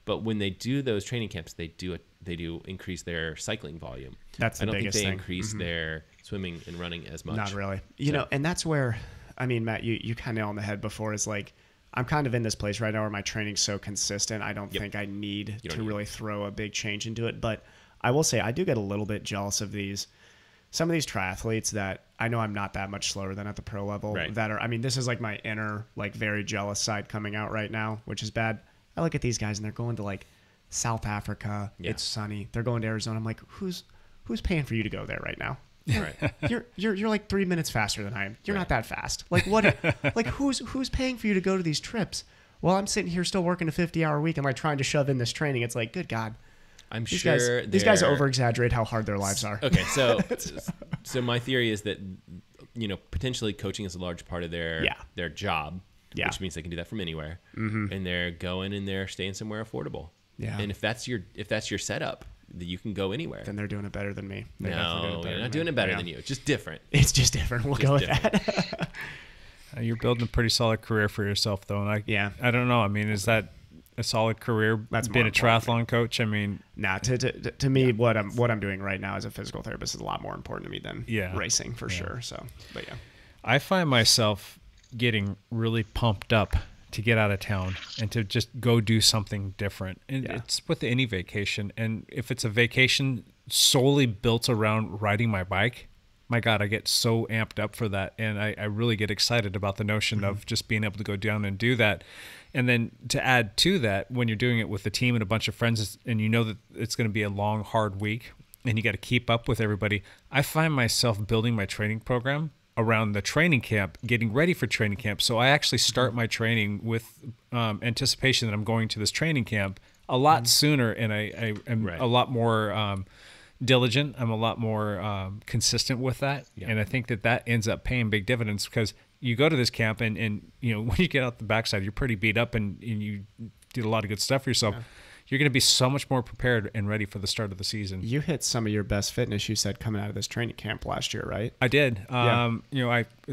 But when they do those training camps, they do increase their cycling volume. That's the biggest thing. I don't think they increase their swimming and running as much. Not really. You know, and that's where, I mean, Matt, you kind of nailed on the head before. Is like, I'm kind of in this place right now where my training's so consistent. I don't think I need to really throw a big change into it. But I will say I do get a little bit jealous of some of these triathletes that I know I'm not that much slower than at the pro level. Right. That are, I mean, this is like my inner, like very jealous side coming out right now, which is bad. I look at these guys and they're going to like South Africa. Yeah. It's sunny. They're going to Arizona. I'm like, who's paying for you to go there right now? Right. You're like 3 minutes faster than I am. You're not that fast. Like what? Like who's paying for you to go to these trips? Well, I'm sitting here still working a 50-hour week and like trying to shove in this training. It's like, good God. These guys over exaggerate how hard their lives are. Okay, so my theory is that potentially coaching is a large part of their job. Yeah. Which means they can do that from anywhere, and they're going and they're staying somewhere affordable. Yeah. And if that's your setup, that you can go anywhere. Then they're doing it better than me. They're not doing it better than you. It's just different. It's just different. We'll go with that. You're building a pretty solid career for yourself, though. And I don't know. I mean, is that a solid career? That's being a triathlon coach. I mean, to me, what I'm doing right now as a physical therapist is a lot more important to me than racing for sure. So, but I find myself getting really pumped up to get out of town and to just go do something different. And it's with any vacation. And if it's a vacation solely built around riding my bike, my God, I get so amped up for that. And I really get excited about the notion of just being able to go down and do that. And then to add to that, when you're doing it with a team and a bunch of friends and you know that it's going to be a long, hard week, and you got to keep up with everybody. I find myself building my training program around the training camp, getting ready for training camp. So I actually start my training with anticipation that I'm going to this training camp a lot sooner, and I am a lot more diligent. I'm a lot more consistent with that, and I think that ends up paying big dividends, because you go to this camp and when you get out the backside, you're pretty beat up and you did a lot of good stuff for yourself. You're going to be so much more prepared and ready for the start of the season. You hit some of your best fitness, you said, coming out of this training camp last year, right? I did. At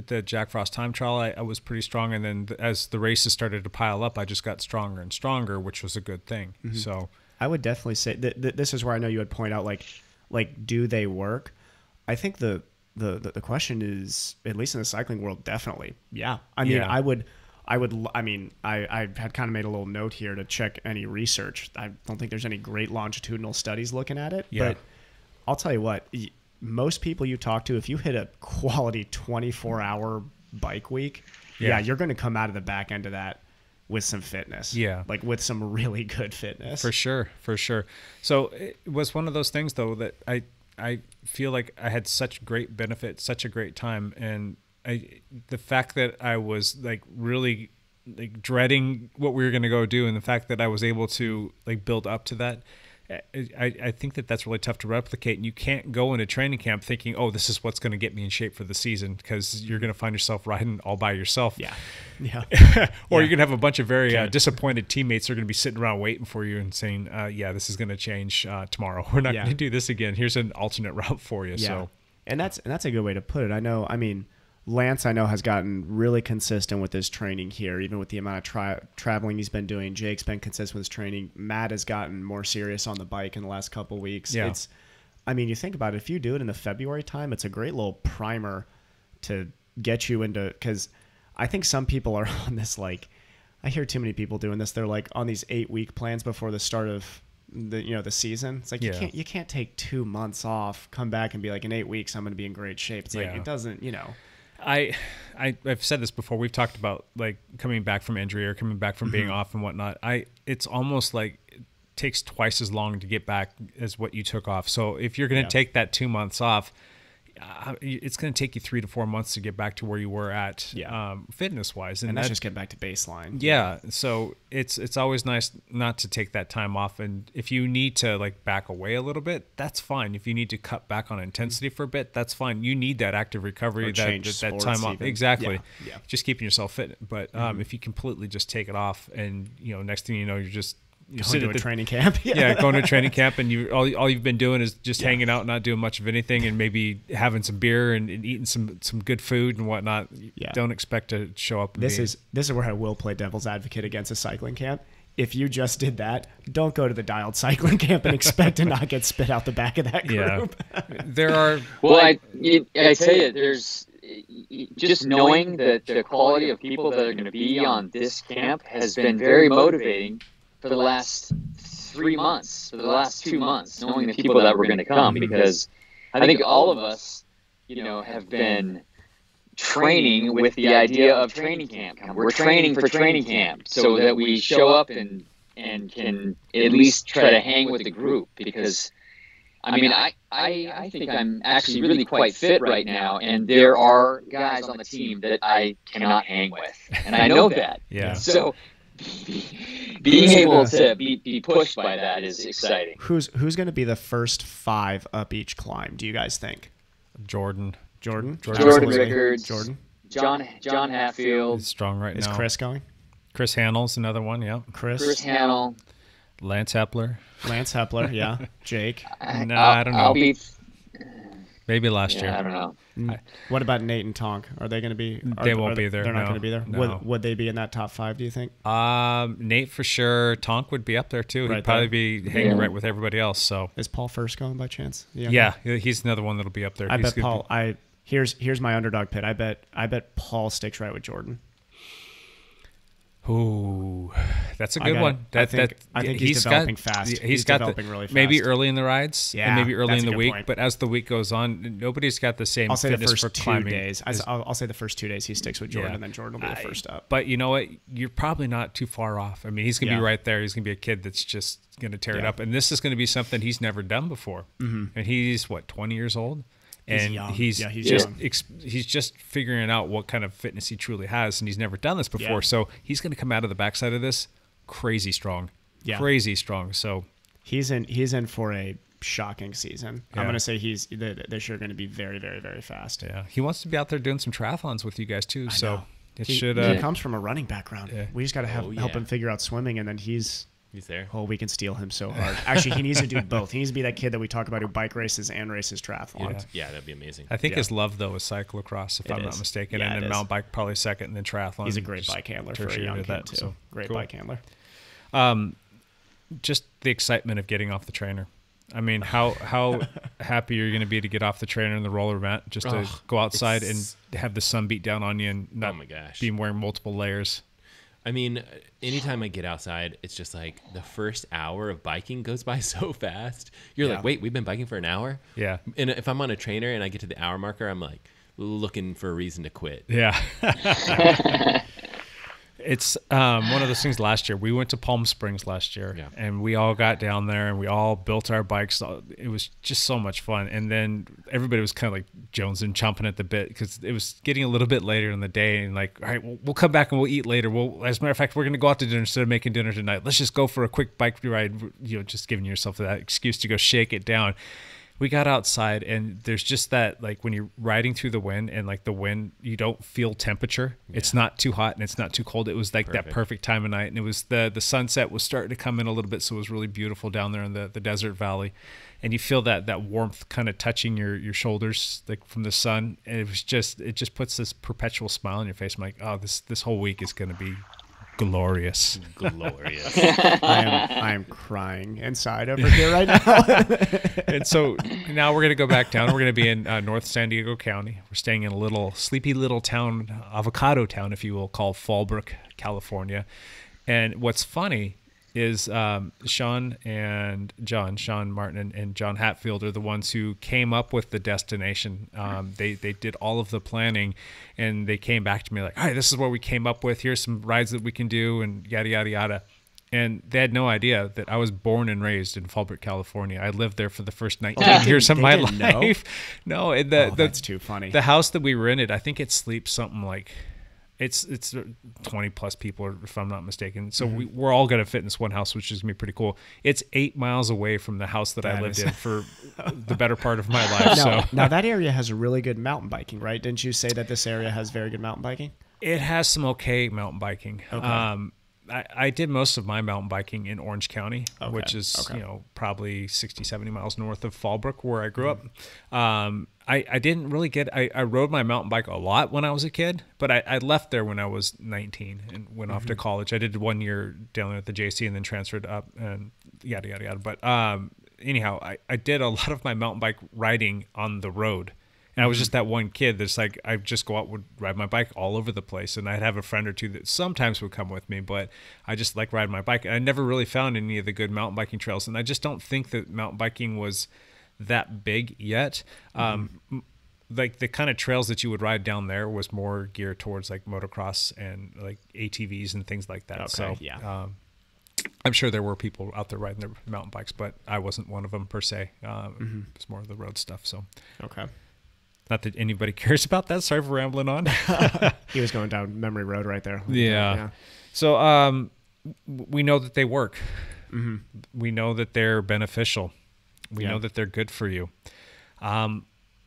the Jack Frost time trial, I was pretty strong. And then as the races started to pile up, I just got stronger and stronger, which was a good thing. So I would definitely say that this is where I know you would point out, like, do they work? I think the question is, at least in the cycling world, definitely. Yeah. I mean, I had kind of made a little note here to check any research. I don't think there's any great longitudinal studies looking at it, but I'll tell you what, most people you talk to, if you hit a quality 24-hour bike week, you're going to come out of the back end of that with some fitness. Yeah. Like with some really good fitness. For sure. So it was one of those things, though, that I feel like I had such great benefit, such a great time, and the fact that I was like really like dreading what we were going to go do, and the fact that I was able to like build up to that, I think that's really tough to replicate. And you can't go into training camp thinking, oh, this is what's going to get me in shape for the season, because you're going to find yourself riding all by yourself. Or you're going to have a bunch of very disappointed teammates who are going to be sitting around waiting for you and saying, this is going to change tomorrow. We're not going to do this again. Here's an alternate route for you. So, and that's a good way to put it. Lance, I know, has gotten really consistent with his training here, even with the amount of traveling he's been doing. Jake's been consistent with his training. Matt has gotten more serious on the bike in the last couple of weeks. Yeah. You think about it, if you do it in the February time, it's a great little primer to get you into, because I think some people are on this, like, I hear too many people doing this. They're like on these 8-week plans before the start of the season. It's like you can't take 2 months off, come back and be like, in 8 weeks I'm going to be in great shape. It's like it doesn't, I've said this before. We've talked about like coming back from injury or coming back from being off and whatnot. It's almost like it takes twice as long to get back as what you took off. So if you're going to take that 2 months off, it's going to take you 3 to 4 months to get back to where you were at fitness wise, and that's just get back to baseline. So it's always nice not to take that time off, and if you need to like back away a little bit, that's fine. If you need to cut back on intensity for a bit, that's fine. You need that active recovery, that time off. Exactly. Just keeping yourself fit. But if you completely just take it off, and next thing you know, you're just going to a training camp. Going to a training camp, and all you've been doing is just hanging out, not doing much of anything, and maybe having some beer and eating some good food and whatnot. Don't expect to show up. This is where I will play devil's advocate against a cycling camp. If you just did that, don't go to the Dialed cycling camp and expect to not get spit out the back of that group. There are. Well, I tell you, there's just knowing that the quality of people that are going to be on this camp has been very motivating for the last 3 months, for the last 2 months, knowing the people that were going to come, because I think all of us, have been training with the idea of training camp. We're training for training camp so that we show up and can at least try to hang with the group, because I think I'm actually really quite fit right now, and there are guys on the team that I cannot hang with, and I know that. So being able to be pushed by that is exciting. Who's going to be the first 5 up each climb, do you guys think? Jordan Rickards. John Hatfield. He's strong right now. Is Chris going? Chris Hanel's another one, Chris Hanel. Lance Hepler, yeah. Jake. I don't know. Maybe last year. I don't know. What about Nate and Tonk? Are they going to be? They won't be there. They're not going to be there. No. Would they be in that top 5? Do you think? Nate for sure. Tonk would be up there too. He'd probably be hanging right with everybody else. So is Paul first going by chance? Yeah, he's another one that'll be up there. I bet Paul. Here's my underdog pit. I bet Paul sticks right with Jordan. Ooh, that's a good one. I think he's developing fast. He's developing really fast. Maybe early in the rides, and maybe early in the week. Point. But as the week goes on, nobody's got the same. I'll say fitness the first for 2 climbing. days. I'll say the first 2 days he sticks with Jordan, and then Jordan will be the first up. But you know what? You're probably not too far off. I mean, he's gonna be right there. He's gonna be a kid that's just gonna tear it up, and this is gonna be something he's never done before. And he's 20 years old. And he's just figuring out what kind of fitness he truly has, and he's never done this before. So he's going to come out of the backside of this crazy strong, crazy strong. So he's in for a shocking season. I'm going to say they're sure going to be very, very, very fast. Yeah, he wants to be out there doing some triathlons with you guys too. So he comes from a running background. Yeah. We just got to help him figure out swimming, and then he's there. Oh, we can steal him so hard. Actually, he needs to do both. He needs to be that kid that we talk about who bike races and races triathlons. Yeah, that'd be amazing. I think his love, though, is cyclocross, if I'm not mistaken. And then mountain bike probably second, and then triathlon. He's a great bike handler for a young kid, too. So, great bike handler. Just the excitement of getting off the trainer. I mean, how happy you're going to be to get off the trainer and the roller mat, just to go outside and have the sun beat down on you and not be wearing multiple layers. I mean, anytime I get outside, it's just like the first hour of biking goes by so fast. You're like, wait, we've been biking for an hour? Yeah. And if I'm on a trainer and I get to the hour marker, I'm like looking for a reason to quit. Yeah. It's one of those things. Last year we went to Palm Springs and we all got down there and we all built our bikes. It was just so much fun. And then everybody was kind of like jonesing, chomping at the bit because it was getting a little bit later in the day, and like, all right, we'll come back and we'll eat later. As a matter of fact, we're going to go out to dinner instead of making dinner tonight. Let's just go for a quick bike ride, just giving yourself that excuse to go shake it down. We got outside, and there's just that, like, when you're riding through the wind, and like the wind, you don't feel temperature. It's not too hot and it's not too cold. It was like that perfect time of night, and it was the sunset was starting to come in a little bit, so it was really beautiful down there in the desert valley, and you feel that warmth kind of touching your shoulders, like from the sun, and it just puts this perpetual smile on your face. I'm like, oh, this whole week is going to be glorious. I am crying inside over here right now. And so now we're going to go back down. We're going to be in North San Diego County. We're staying in a sleepy little town, avocado town, if you will, called Fallbrook, California. And what's funny is Sean Martin and John Hatfield are the ones who came up with the destination. They did all of the planning, and they came back to me like, all right, this is what we came up with. Here's some rides that we can do, and yada, yada, yada. And they had no idea that I was born and raised in Fallbrook, California. I lived there for the first 19 years of my life. No, that's too funny. The house that we rented, I think it sleeps something like... It's 20 plus people, if I'm not mistaken. So we're all going to fit in this one house, which is going to be pretty cool. It's 8 miles away from the house that I lived in for the better part of my life. Now that area has really good mountain biking, right? Didn't you say that this area has very good mountain biking? It has some okay mountain biking. Okay. I did most of my mountain biking in Orange County, which is probably 60, 70 miles north of Fallbrook, where I grew up. I didn't really I rode my mountain bike a lot when I was a kid, but I left there when I was 19 and went off to college. I did 1 year down there at the JC and then transferred up and yada, yada, yada. But anyhow, I did a lot of my mountain bike riding on the road. And I was just that one kid that's like, I just go out, would ride my bike all over the place. And I'd have a friend or two that sometimes would come with me, but I just like riding my bike. And I never really found any of the good mountain biking trails. And I just don't think that mountain biking was that big yet. Like the kind of trails that you would ride down there was more geared towards like motocross and like ATVs and things like that. I'm sure there were people out there riding their mountain bikes, but I wasn't one of them per se. It was more of the road stuff. So, not that anybody cares about that. Sorry for rambling on. He was going down memory road right there. Yeah. So we know that they work. We know that they're beneficial. We know that they're good for you.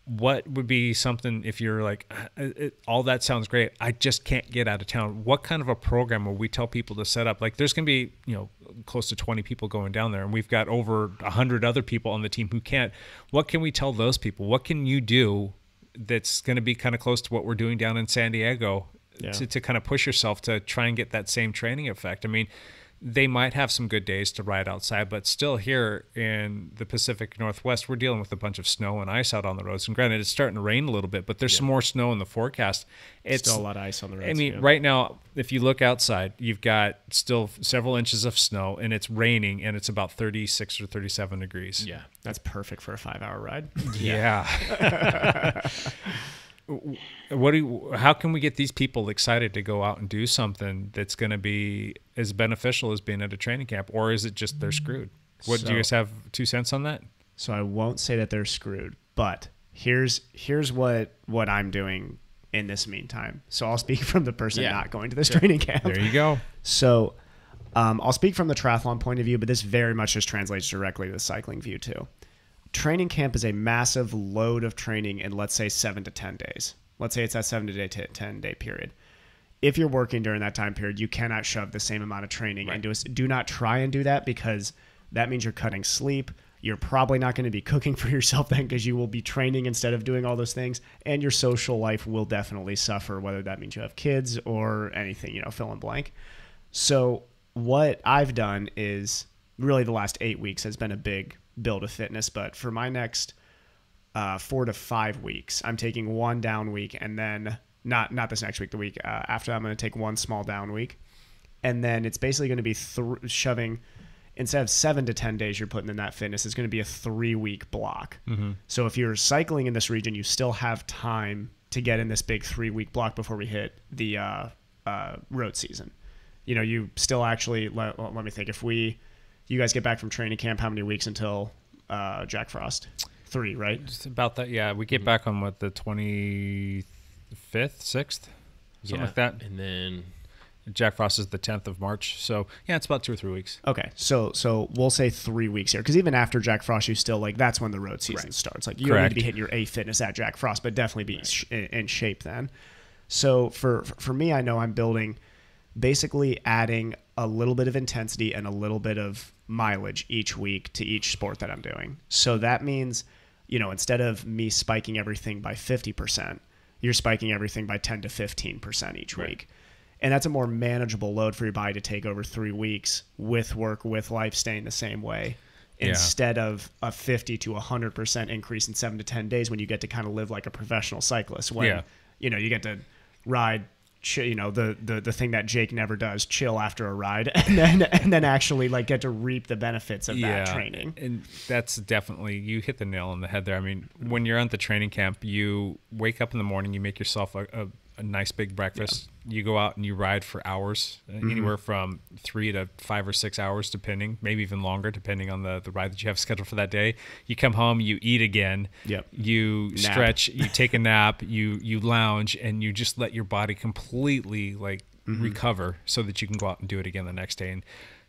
What would be something if you're like, all that sounds great, I just can't get out of town? What kind of a program will we tell people to set up? Like there's going to be, close to 20 people going down there, and we've got over 100 other people on the team who can't. What can we tell those people? What can you do that's going to be kind of close to what we're doing down in San Diego to kind of push yourself to try and get that same training effect? I mean, they might have some good days to ride outside, but still here in the Pacific Northwest, we're dealing with a bunch of snow and ice out on the roads. And granted, it's starting to rain a little bit, but there's some more snow in the forecast. It's still a lot of ice on the roads. I mean, right now, if you look outside, you've got still several inches of snow, and it's raining, and it's about 36 or 37 degrees. Yeah, that's perfect for a 5-hour ride. Yeah. How can we get these people excited to go out and do something that's going to be as beneficial as being at a training camp, or is it just they're screwed? Do you guys have 2 cents on that? So I won't say that they're screwed, but here's what I'm doing in this meantime. So I'll speak from the person not going to this training camp. There you go. So I'll speak from the triathlon point of view, but this very much just translates directly to the cycling view too. Training camp is a massive load of training in, let's say, 7 to 10 days. Let's say it's that 7 to 10 day period. If you're working during that time period, you cannot shove the same amount of training into it. Do not try and do that, because that means you're cutting sleep. You're probably not going to be cooking for yourself then, because you will be training instead of doing all those things. And your social life will definitely suffer, whether that means you have kids or anything, fill in blank. So what I've done is really the last 8 weeks has been a big build of fitness, but for my next 4 to 5 weeks, I'm taking one down week, and then not this next week, the week after, I'm going to take one small down week, and then it's basically going to be shoving, instead of 7 to 10 days you're putting in that fitness, it's going to be a 3-week block. Mm-hmm. So if you're cycling in this region, you still have time to get in this big 3-week block before we hit the road season. You still actually let me think. If you guys get back from training camp, how many weeks until Jack Frost? 3, right? Just about that, yeah. We get back on, the 25th, 6th? Something like that. And then Jack Frost is the 10th of March. So, yeah, it's about 2 or 3 weeks. Okay, so we'll say 3 weeks here. Because even after Jack Frost, you still, that's when the road season starts. You don't need to be hitting your A fitness at Jack Frost, but definitely be in shape then. So for me, I know I'm building, basically adding a little bit of intensity and a little bit of mileage each week to each sport that I'm doing. So that means, instead of me spiking everything by 50%, you're spiking everything by 10 to 15% each week. And that's a more manageable load for your body to take over 3 weeks with work, with life staying the same way, instead of a 50 to 100% increase in 7 to 10 days when you get to kind of live like a professional cyclist. When, you get to ride, the thing that Jake never does, chill after a ride, and then actually get to reap the benefits of that training. And that's definitely, you hit the nail on the head there. I mean, when you're at the training camp, you wake up in the morning, you make yourself a nice big breakfast. You go out and you ride for hours, anywhere from 3 to 5 or 6 hours, depending, maybe even longer, depending on the ride that you have scheduled for that day. You come home, you eat again, you stretch, you take a nap, you lounge, and you just let your body completely recover so that you can go out and do it again the next day. And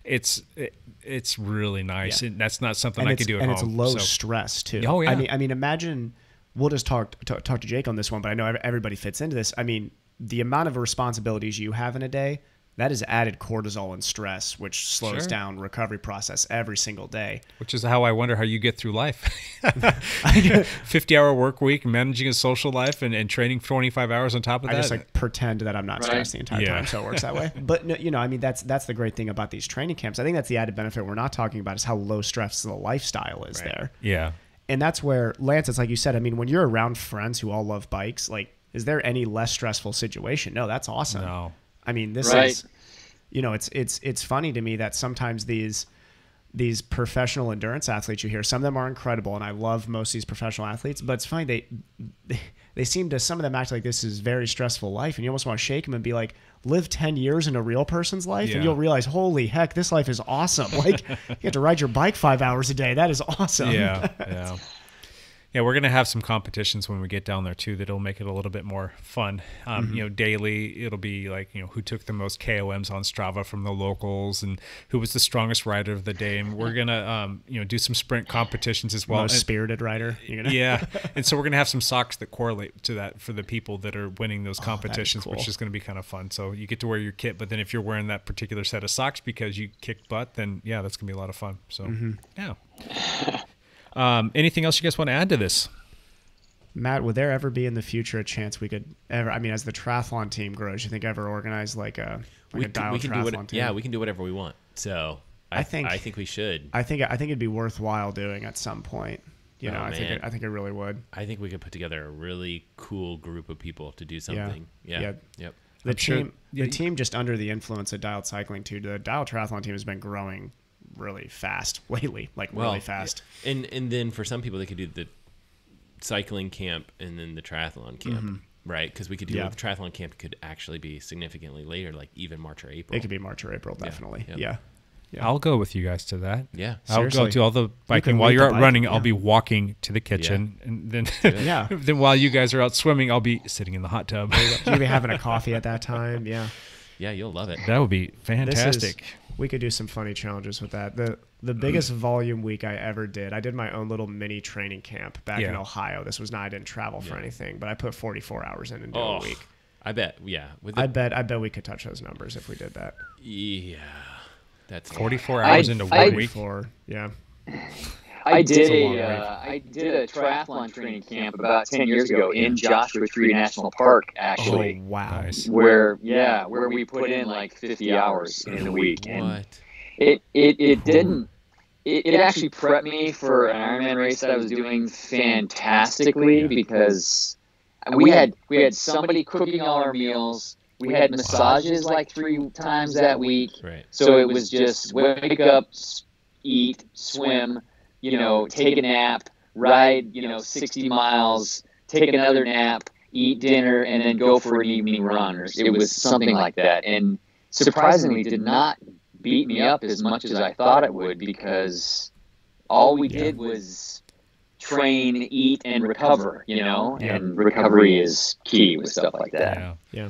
it's really nice. And that's not something I could do at home. And it's low stress too. Oh yeah. I mean, imagine. We'll just talk to Jake on this one, but I know everybody fits into this. I mean, the amount of responsibilities you have in a day, that is added cortisol and stress, which slows down recovery process every single day. Which is how I wonder how you get through life. 50-hour work week, managing a social life, and training 25 hours on top of that. I just pretend that I'm not stressed the entire time, so it works that way. But I mean, that's the great thing about these training camps. I think that's the added benefit we're not talking about, is how low stress the lifestyle is there. Yeah. And that's where, Lance, it's like you said, I mean, when you're around friends who all love bikes, is there any less stressful situation? No, that's awesome. No. I mean, this is, it's funny to me that sometimes these professional endurance athletes you hear, some of them are incredible, and I love most of these professional athletes, but it's funny, they seem to, some of them act like this is very stressful life, and you almost want to shake them and be like, live 10 years in a real person's life, and you'll realize, holy heck, this life is awesome. You have to ride your bike 5 hours a day. That is awesome. Yeah. Yeah, we're going to have some competitions when we get down there too that'll make it a little bit more fun. Daily, it'll be who took the most KOMs on Strava from the locals and who was the strongest rider of the day. And we're going to, do some sprint competitions as well. Most spirited rider. Yeah. And so we're going to have some socks that correlate to that for the people that are winning those competitions, which is going to be kind of fun. So you get to wear your kit, but then if you're wearing that particular set of socks because you kicked butt, then that's going to be a lot of fun. So, yeah. Anything else you guys want to add to this? Matt, would there ever be in the future a chance we could ever, as the triathlon team grows, you think ever organize a dial triathlon team? Yeah, we can do whatever we want. So I think we should. I think it'd be worthwhile doing at some point. I think it really would. I think we could put together a really cool group of people to do something. Yeah. Yep. The team just under the influence of Dialed Cycling too. The Dialed Triathlon team has been growing really fast lately, really fast. And then for some people, they could do the cycling camp and then the triathlon camp, right? Because we could do the triathlon camp could actually be significantly later, like even March or April. It could be March or April, definitely. Yeah. I'll go with you guys to that. Yeah, I'll go to all the biking while you're out running. I'll be walking to the kitchen, and then then while you guys are out swimming, I'll be sitting in the hot tub. You'll be having a coffee at that time. Yeah, you'll love it. That would be fantastic. We could do some funny challenges with that. The biggest volume week I ever did, I did my own little mini training camp back in Ohio. This was not, I didn't travel for anything, but I put 44 hours in a week. I bet. Yeah, I bet we could touch those numbers if we did that. Yeah. That's 44 hours into 1 week. Yeah. I did a triathlon training camp about 10 years ago in Joshua Tree National Park, actually. Oh, wow. Nice. Where we put in like 50 hours in a week. And it actually prepped me for an Ironman race that I was doing fantastically because we had somebody cooking all our meals. We had massages like 3 times that week. Right. So it was just wake up, eat, swim, take a nap, ride, 60 miles, take another nap, eat dinner, and then go for an evening run. It was something like that. And surprisingly did not beat me up as much as I thought it would because all we did was train, eat, and recover, and recovery is key with stuff like that. Yeah.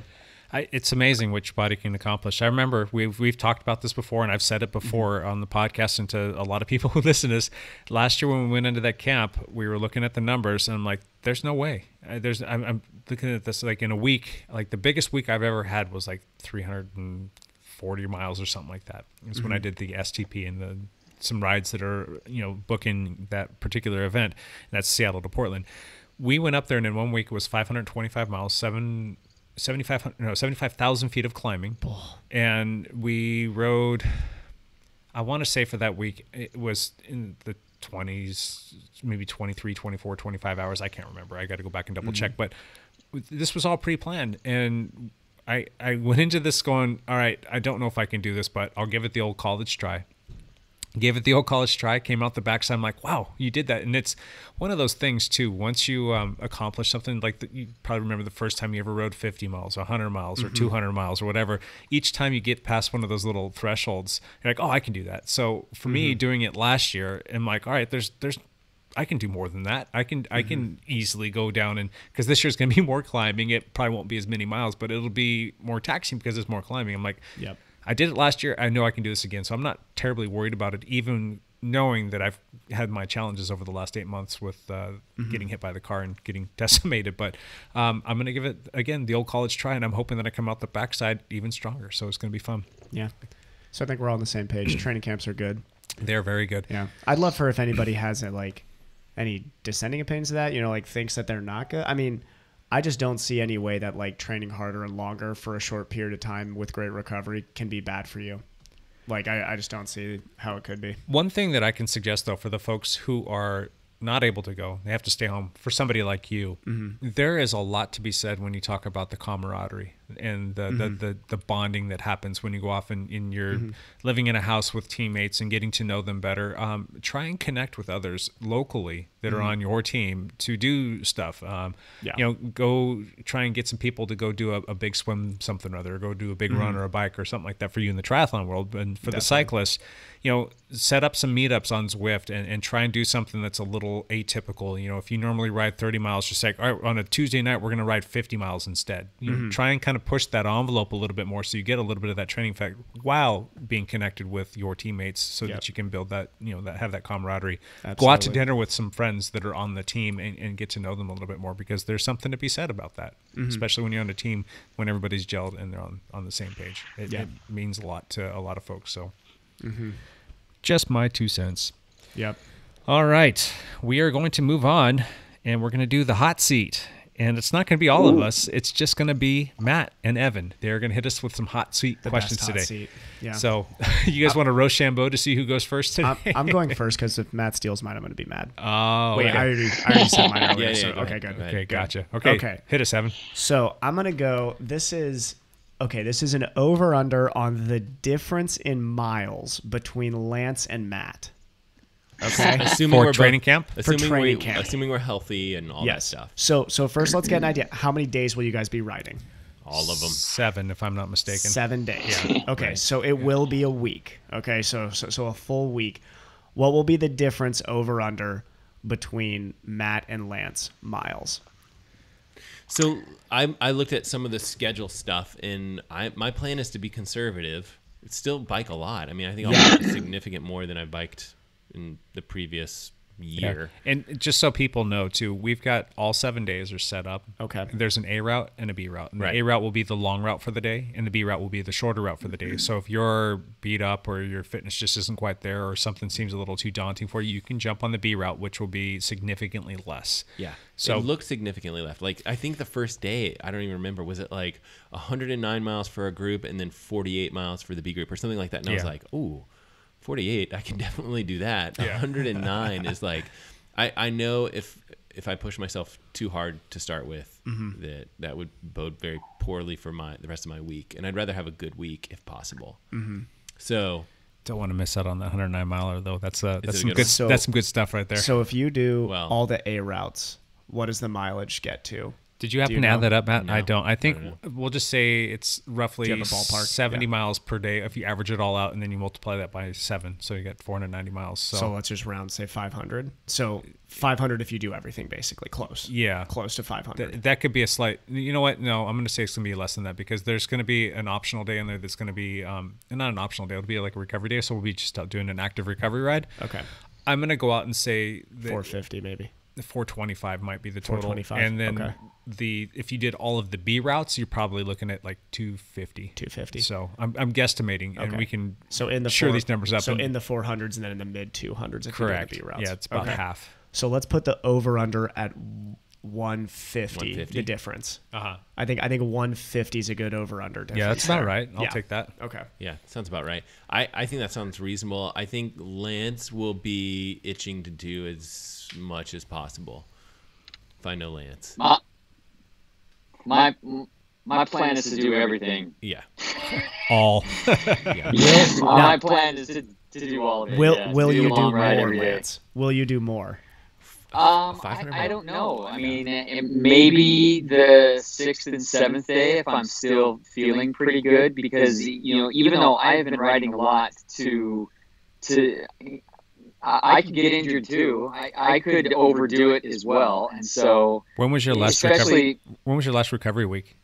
It's amazing what your body can accomplish. I remember we've talked about this before, and I've said it before on the podcast and to a lot of people who listen to this. Last year when we went into that camp, we were looking at the numbers, and I'm like, "There's no way." I'm looking at this like in a week. Like the biggest week I've ever had was like 340 miles or something like that. It was when I did the STP and some rides that are booking that particular event. And that's Seattle to Portland. We went up there, and in 1 week it was 525 miles, 75,000 feet of climbing, and we rode, I want to say for that week, it was in the 20s, maybe 23, 24, 25 hours. I can't remember. I got to go back and double check, but this was all pre-planned. And I went into this going, all right, I don't know if I can do this, but I'll give it the old college try. Gave it the old college try, came out the backside. I'm like, wow, you did that. And it's one of those things, too. Once you accomplish something, like you probably remember the first time you ever rode 50 miles or 100 miles or 200 miles or whatever. Each time you get past one of those little thresholds, you're like, oh, I can do that. So for me, doing it last year, I'm like, all right, I can do more than that. I can easily go down, and because this year's going to be more climbing. It probably won't be as many miles, but it'll be more taxing because it's more climbing. I'm like, yep. I did it last year. I know I can do this again. So I'm not terribly worried about it, even knowing that I've had my challenges over the last 8 months with getting hit by the car and getting decimated. But I'm going to give it, again, the old college try, and I'm hoping that I come out the backside even stronger. So it's going to be fun. Yeah. So I think we're all on the same page. Training camps are good. They're very good. Yeah. I'd love for if anybody has any dissenting opinions of that, thinks that they're not good. I mean, I just don't see any way that training harder and longer for a short period of time with great recovery can be bad for you. I just don't see how it could be. One thing that I can suggest, though, for the folks who are not able to go, they have to stay home. For somebody like you, there is a lot to be said when you talk about the camaraderie and the bonding that happens when you go off and you're living in a house with teammates and getting to know them better. Try and connect with others locally that are on your team to do stuff. Go try and get some people to go do a big swim, something or other, or go do a big run or a bike or something like that for you in the triathlon world. And for the cyclists, set up some meetups on Zwift and try and do something that's a little atypical. If you normally ride 30 miles, just say, all right, on a Tuesday night, we're going to ride 50 miles instead. Try and kind of push that envelope a little bit more so you get a little bit of that training effect while being connected with your teammates so that you can build that, have that camaraderie. Absolutely. Go out to dinner with some friends that are on the team and get to know them a little bit more, because there's something to be said about that, especially when you're on a team, when everybody's gelled and they're on the same page. It means a lot to a lot of folks. So just my 2 cents. Yep. All right. We are going to move on, and we're going to do the hot seat. And it's not going to be all of us. It's just going to be Matt and Evan. They're going to hit us with some hot seat questions today. Yeah. So you guys want to Rochambeau to see who goes first today? I'm going first because if Matt steals mine, I'm going to be mad. Oh, wait, okay. I already said mine earlier. Okay, good. Okay, gotcha. Okay, hit us, Evan. So I'm going to go. This is an over-under on the difference in miles between Lance and Matt. Okay. Assuming for training camp? Assuming we're healthy and all that stuff. So first, let's get an idea. How many days will you guys be riding? All of them. 7, if I'm not mistaken. 7 days. Yeah. Okay, so it will be a week. Okay, so a full week. What will be the difference over/under between Matt and Lance miles? So I looked at some of the schedule stuff, and my plan is to be conservative. It's still bike a lot. I mean, I think I'll bike significant more than I biked in the previous year. Yeah. And just so people know too, we've got all 7 days are set up. Okay. There's an A route and a B route. And the A route will be the long route for the day, and the B route will be the shorter route for the day. So if you're beat up or your fitness just isn't quite there or something seems a little too daunting for you, you can jump on the B route, which will be significantly less. Yeah. So it looked significantly less. Like I think the first day, I don't even remember, was it like 109 miles for a group and then 48 miles for the B group or something like that? And I was like, ooh, 48, I can definitely do that. 109 is like, I know if I push myself too hard to start with, that would bode very poorly for the rest of my week. And I'd rather have a good week if possible. So don't want to miss out on that 109 miler though. That's some good stuff right there. So if you do all the A routes, what does the mileage get to? Did you happen to add that up, Matt? No, I don't. I think we'll just say it's roughly do you have a ballpark? 70 miles per day if you average it all out, and then you multiply that by 7, so you get 490 miles. So let's just round, say 500. So 500 if you do everything, basically close. Yeah, close to 500. That could be a slight. You know what? No, I'm going to say it's going to be less than that because there's going to be an optional day in there that's going to be not an optional day. It'll be like a recovery day, so we'll be just out doing an active recovery ride. Okay. I'm going to go out and say that 450 maybe. The 425 might be the total. 425. And then if you did all of the B routes, you're probably looking at like 250. 250. So I'm guesstimating, and we can these numbers up. So in the 400s and then in the mid 200s. If correct. You do the B routes. Yeah, it's about half. So let's put the over under at 150. The difference. I think 150 is a good over under. Yeah, that's about right. I'll take that. Okay. Yeah, sounds about right. I think that sounds reasonable. I think Lance will be itching to do as much as possible. If I know Lance. My plan is to do everything. Yeah. All. My plan is to do all of it. Will you do more, Lance? Will you do more? I don't know. I mean, maybe the 6th and 7th day if I'm still feeling pretty good, because even though I have been riding a lot I could get injured too. I could overdo it as well, and so. When was your last recovery? When was your last recovery week?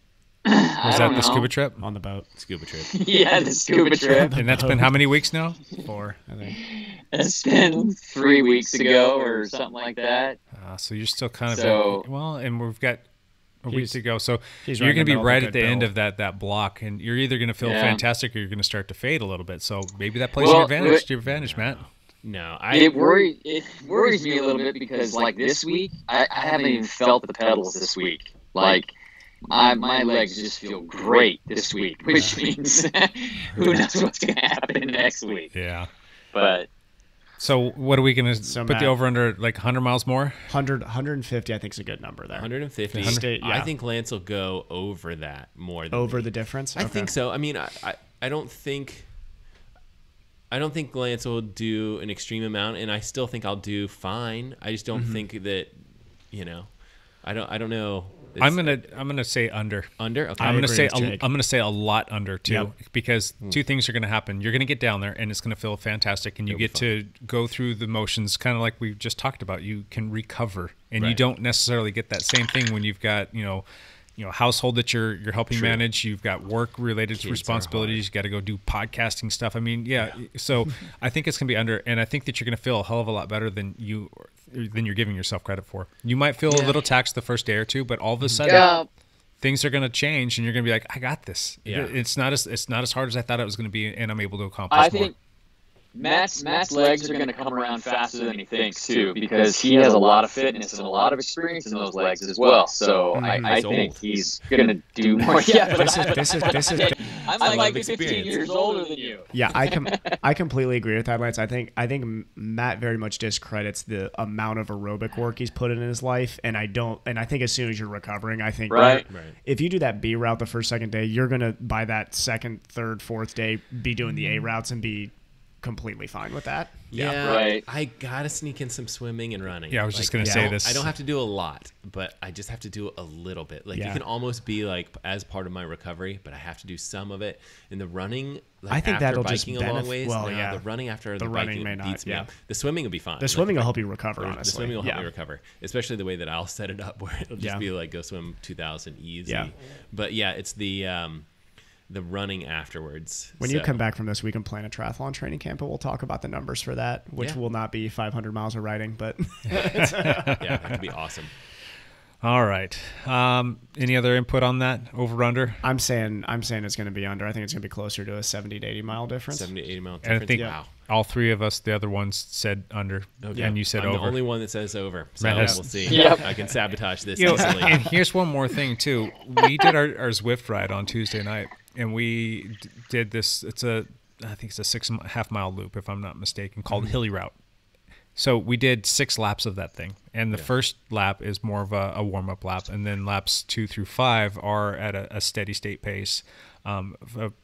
Was that the scuba trip? On the boat. Scuba trip. Yeah, the scuba trip. And that's been how many weeks now? 4, I think. It's been 3 weeks ago or something like that. So you're still kind of and we've got a week to go. So you're going to be right at the end of that block, and you're either going to feel fantastic or you're going to start to fade a little bit. So maybe that plays to your advantage, Matt. No, it worries me a little bit because like this week, I haven't even felt the pedals this week. Like my legs just feel great this week, which means who knows what's going to happen next week. Yeah. But so what are we going to put the over under like 100 miles more? 150 I think is a good number there. 150. I think Lance will go over that more than over the difference. I think so. I mean, I don't think Lance will do an extreme amount, and I still think I'll do fine. I just don't think that, I don't know. I'm gonna say under. Under. Okay. I'm gonna say a lot under too, because two things are gonna happen. You're gonna get down there, and it's gonna feel fantastic, and you get to go through the motions, kind of like we just talked about. You can recover, and you don't necessarily get that same thing when you've got household that you're helping manage. You've got work related responsibilities. You got to go do podcasting stuff. I mean, so I think it's gonna be under, and I think that you're gonna feel a hell of a lot better than you're giving yourself credit for. You might feel a little taxed the first day or two, but all of a sudden things are gonna change, and you're gonna be like, I got this. It's not as hard as I thought it was gonna be, and I'm able to accomplish more. Matt's legs are going to come around faster than he thinks too, because he has a lot of fitness and a lot of experience in those legs as well. So I think he's going to do more. Yeah, but this is. I'm like 15 years older than you. Yeah, I completely agree with that, Lance. I think Matt very much discredits the amount of aerobic work he's put in his life, and I think as soon as you're recovering, I think if you do that B route the first, second day, you're gonna by that second, third, fourth day be doing the A routes and be completely fine with that. Yeah, right. I gotta sneak in some swimming and running. Yeah, I was just gonna say this. I don't have to do a lot, but I just have to do a little bit. Like you can almost be like as part of my recovery, but I have to do some of it. In the running, like I think after that'll biking just a long ways. Well, the running after the running biking may not, beats me up. The swimming will be fine. The swimming will help you recover. Honestly, the swimming will help me recover, especially the way that I'll set it up, where it'll just be like go swim 2,000 easy. Yeah. But yeah, it's the running afterwards. When you come back from this, we can plan a triathlon training camp, and we'll talk about the numbers for that, which will not be 500 miles of riding, but that could be awesome. All right. Any other input on that over under? I'm saying it's going to be under. I think it's going to be closer to a 70 to 80 mile difference. 70 to 80 mile difference. And I think all three of us, the other ones, said under, and you said I'm over. I'm the only one that says over, so we'll see. Yep. I can sabotage this easily. And here's one more thing too. We did our Zwift ride on Tuesday night, and we did this. I think it's a 6.5 mile loop, if I'm not mistaken, called Hilly Route. So we did 6 laps of that thing, and the first lap is more of a warm-up lap, and then laps 2 through 5 are at a steady state pace,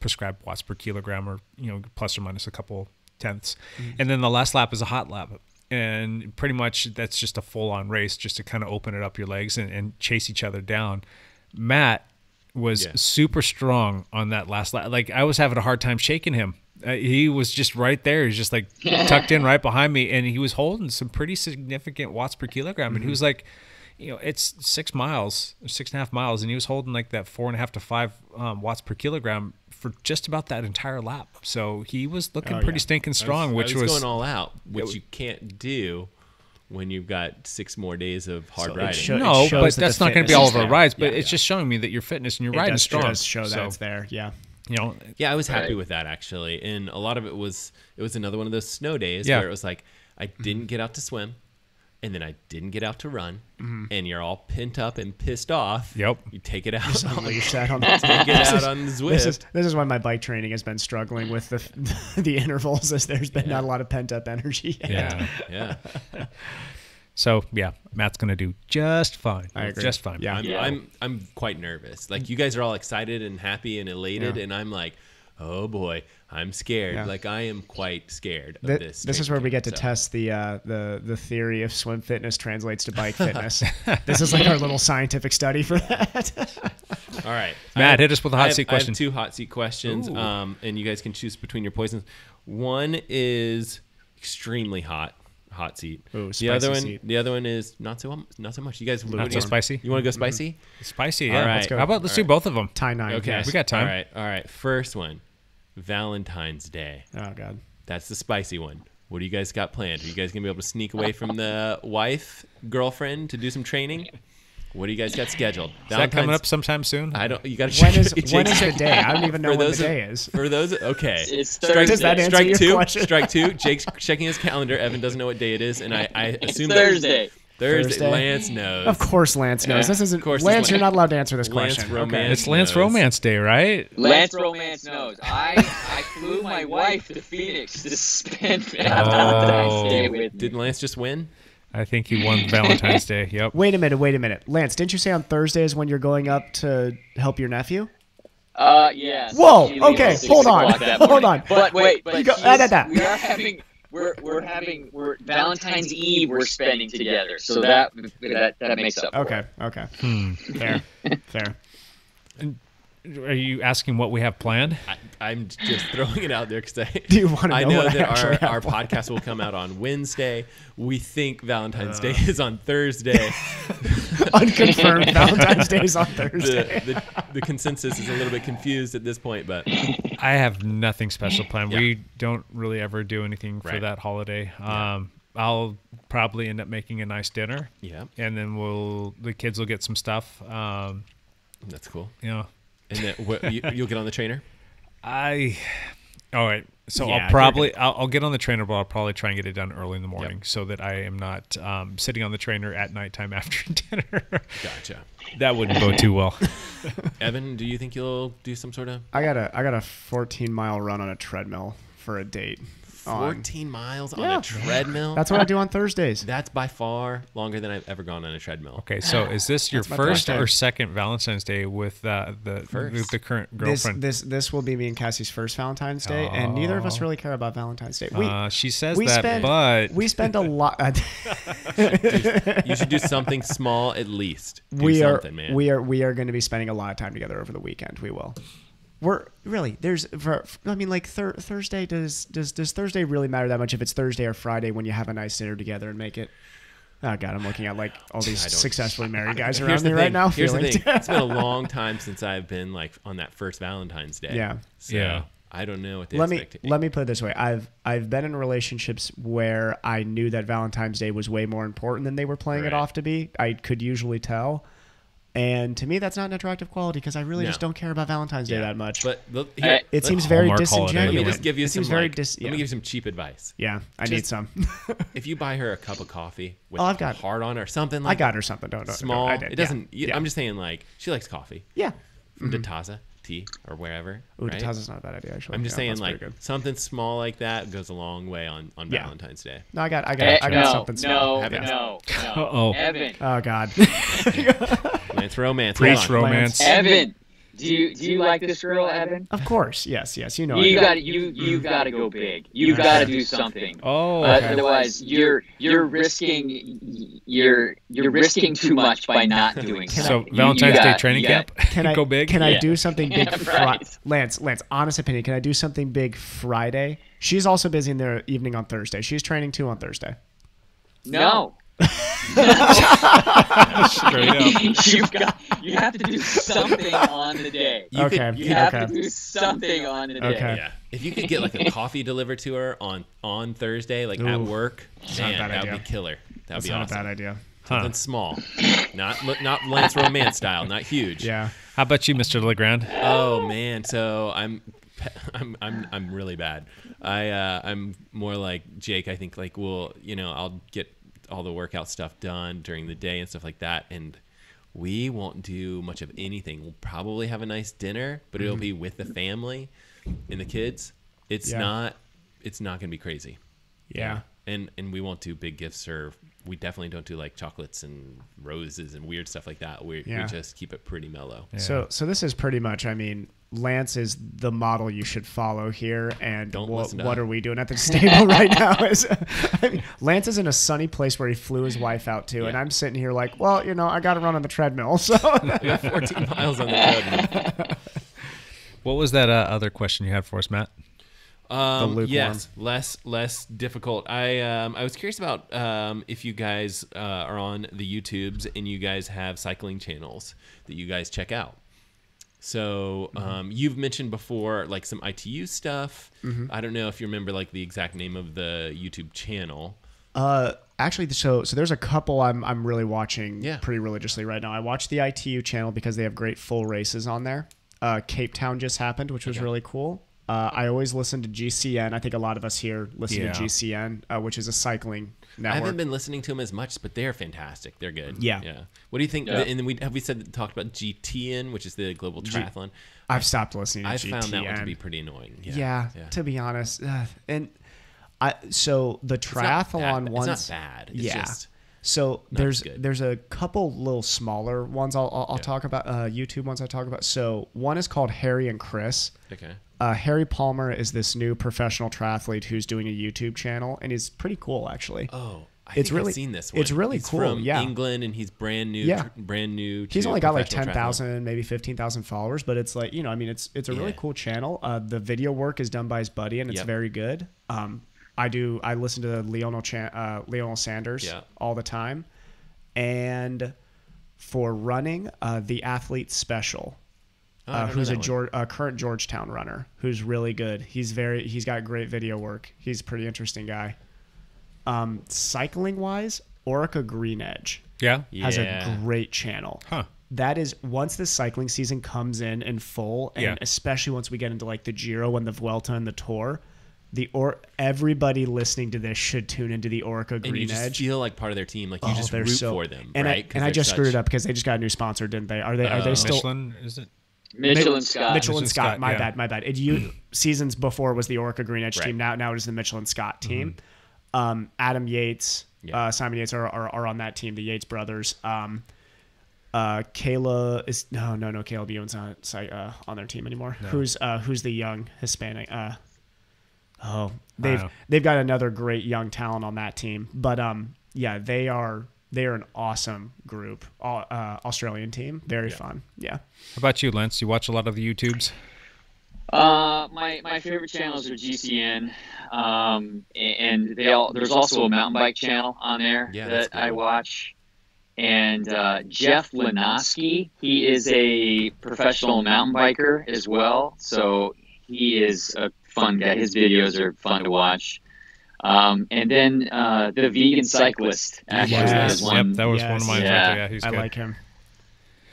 prescribed watts per kilogram, or plus or minus a couple tenths, and then the last lap is a hot lap, and pretty much that's just a full-on race, just to kind of open it up your legs and chase each other down. Matt was super strong on that last lap. Like I was having a hard time shaking him. He was just right there. He's just like tucked in right behind me, and he was holding some pretty significant watts per kilogram. And he was like, it's 6 miles, 6.5 miles, and he was holding like that 4.5 to 5 watts per kilogram for just about that entire lap. So he was looking pretty stinking strong, I was going all out, which you can't do when you've got 6 more days of hard riding. No, but that's not going to be all of our rides. But it's just showing me that your fitness and your riding strong. It does show that it's there. Yeah. I was happy with that actually, and a lot of it was another one of those snow days where it was like I didn't get out to swim, and then I didn't get out to run, and you're all pent up and pissed off. Yep, you take it out. Unleash that on take it out on the Zwift. This is why my bike training has been struggling with the intervals, as there's been not a lot of pent up energy. Yeah. So Matt's gonna do just fine. I agree. Just fine. Yeah. I'm quite nervous. Like you guys are all excited and happy and elated, and I'm like, oh boy, I'm scared. Yeah. Like I am quite scared of this. This is where we get to test the theory if swim fitness translates to bike fitness. This is like our little scientific study for that. All right, Matt, hit us with a hot seat question. I have 2 hot seat questions, and you guys can choose between your poisons. One is extremely hot seat. Ooh, the other one is not so much. You guys not so spicy. You want to go spicy? Spicy, yeah. All right. How about let's do both of them? Tie 9. Okay, yes. We got time. All right. First one, Valentine's Day. Oh God, that's the spicy one. What do you guys got planned? Are you guys gonna be able to sneak away from the girlfriend to do some training? What do you guys got scheduled? Is that coming up sometime soon? I don't. You got to check. When is the day? I don't even know when the day is. For those, okay. It's Thursday. Does that answer your question? Strike 2. Jake's checking his calendar. Evan doesn't know what day it is, and I assume Thursday. Thursday. Lance knows. Of course, Lance knows. This isn't. Lance, you're not allowed to answer this question. It's Lance Romance Day, right? Lance Romance knows. I flew my wife to Phoenix to spend Valentine's Day with me. Did Lance just win? I think he won Valentine's Day. Yep. Wait a minute. Lance, didn't you say on Thursday is when you're going up to help your nephew? Yes. Whoa. Okay. Hold on. But wait. We are having. We're Valentine's Eve. We're spending together, so that makes up. Okay. Fair. Are you asking what we have planned? I'm just throwing it out there because Do you want to know I know what that our podcast will come out on Wednesday. We think Valentine's Day is on Thursday. Unconfirmed. Valentine's Day is on Thursday. The consensus is a little bit confused at this point, but I have nothing special planned. Yeah. We don't really ever do anything for that holiday. I'll probably end up making a nice dinner. Yeah, and then the kids will get some stuff. That's cool. Yeah. And then you'll get on the trainer? All right. So I'll get on the trainer, but I'll probably try and get it done early in the morning so that I am not sitting on the trainer at nighttime after dinner. Gotcha. That wouldn't go too well. Evan, do you think you'll do some sort of? I got a 14-mile run on a treadmill for a date. 14 miles on a treadmill? That's what I do on Thursdays. That's by far longer than I've ever gone on a treadmill. Okay, so is this your first or second Valentine's Day with the current girlfriend? This will be me and Cassie's first Valentine's Day, and neither of us really care about Valentine's Day. She says but we spend a lot. You should do something small at least. We are going to be spending a lot of time together over the weekend. We will. We're really Thursday. Does Thursday really matter that much if it's Thursday or Friday when you have a nice dinner together and make it? Oh God, I'm looking at like all these successfully married guys around me right now. Here's the thing. It's been a long time since I've been like on that first Valentine's Day. Yeah. So I don't know what they expect. Let me put it this way. I've been in relationships where I knew that Valentine's Day was way more important than they were playing it off to be. I could usually tell. And to me, that's not an attractive quality because I really just don't care about Valentine's Day that much. But it seems very disingenuous. Let me just give you let me give you some cheap advice. Yeah, I need some. If you buy her a cup of coffee with a heart on it or something, I got her something. Small. I did. It doesn't. I'm just saying, like she likes coffee. Yeah. From Detaza tea or wherever. Ooh, right? Detaza's not a bad idea actually. I'm just saying, like something small like that goes a long way on Valentine's Day. No, I got something small. No. Evan. Oh God. Lance Romance. Preach romance. Evan, do you like this girl, Evan? Of course. Yes. You know. You got to go big. You got to do something. Otherwise, you're risking too much by not doing something. So Valentine's Day training camp. Can I go big? Can I do something big? Lance, honest opinion. Can I do something big Friday? She's also busy in the evening on Thursday. She's training too on Thursday. No. Straight up. You have to do something on the day. You have to do something on the day. Okay. Yeah. If you could get like a coffee delivered to her on Thursday, like at work, that would be killer. That would be awesome. Not a bad idea. Something small, not Lance Romance style, not huge. Yeah. How about you, Mr. Legrand? Oh man, so I'm really bad. I'm more like Jake. I think like I'll get all the workout stuff done during the day and stuff like that, and we won't do much of anything. We'll probably have a nice dinner, but it'll be with the family and the kids. It's not gonna be crazy. Yeah. And we won't do big gifts, or we definitely don't do like chocolates and roses and weird stuff like that. We just keep it pretty mellow. Yeah. So this is pretty much, Lance is the model you should follow here. And what are we doing at the stable right now? Lance is in a sunny place where he flew his wife out to, and I'm sitting here like, well, I got to run on the treadmill. So we got 14 miles on the treadmill. What was that other question you had for us, Matt? Yes, less difficult. I was curious about if you guys are on the YouTubes and you guys have cycling channels that you guys check out. So you've mentioned before like some ITU stuff. I don't know if you remember like the exact name of the YouTube channel. Actually, so there's a couple I'm really watching pretty religiously right now. I watch the ITU channel because they have great full races on there. Cape Town just happened, which was really cool. I always listen to GCN. I think a lot of us here listen to GCN, which is a cycling network. I haven't been listening to them as much, but they're fantastic. They're good. Yeah. What do you think? Yeah. And then we talked about GTN, which is the Global Triathlon. I've stopped listening to GTN. I found that one to be pretty annoying. Yeah. To be honest. So the triathlon ones. It's not bad. It's just so there's a couple little smaller ones I'll talk about, YouTube ones I talk about. So one is called Harry and Chris. Okay. Harry Palmer is this new professional triathlete who's doing a YouTube channel, and he's pretty cool actually. Oh, I've seen this one. It's really he's cool. From England, and he's brand new. Yeah. Brand new. He's only got like 10,000, maybe 15,000 followers, but it's like it's a really cool channel. The video work is done by his buddy, and it's very good. I listen to Lionel Sanders all the time, and for running, the Athlete Special. Who's a current Georgetown runner who's really good. He's got great video work. He's a pretty interesting guy. Cycling wise, Orica Green Edge has a great channel. That is, once the cycling season comes in full, and especially once we get into like the Giro and the Vuelta and the Tour, everybody listening to this should tune into the Orca Green Edge. And you just feel like part of their team, like you just root for them, and right? I just screwed it up because they just got a new sponsor, didn't they? Are they still Michelin? Is it? Michelin Scott. Michelin Scott. My bad. Seasons before was the Orca Green Edge team. Now it is the Michelin Scott team. Adam Yates, Simon Yates are on that team. The Yates brothers. Kayla is no. Caleb Ewan's not on their team anymore. No. Who's the young Hispanic? They've got another great young talent on that team. But they are an awesome group. Australian team, very fun. Yeah. How about you, Lance? You watch a lot of the YouTubes? My favorite channels are GCN, and there's also a mountain bike channel on there that I watch. And Jeff Lenoski, he is a professional mountain biker as well, so he is a fun guy. His videos are fun to watch. And then the Vegan Cyclist actually is one. Yep, that was one of mine. Yeah, I like him.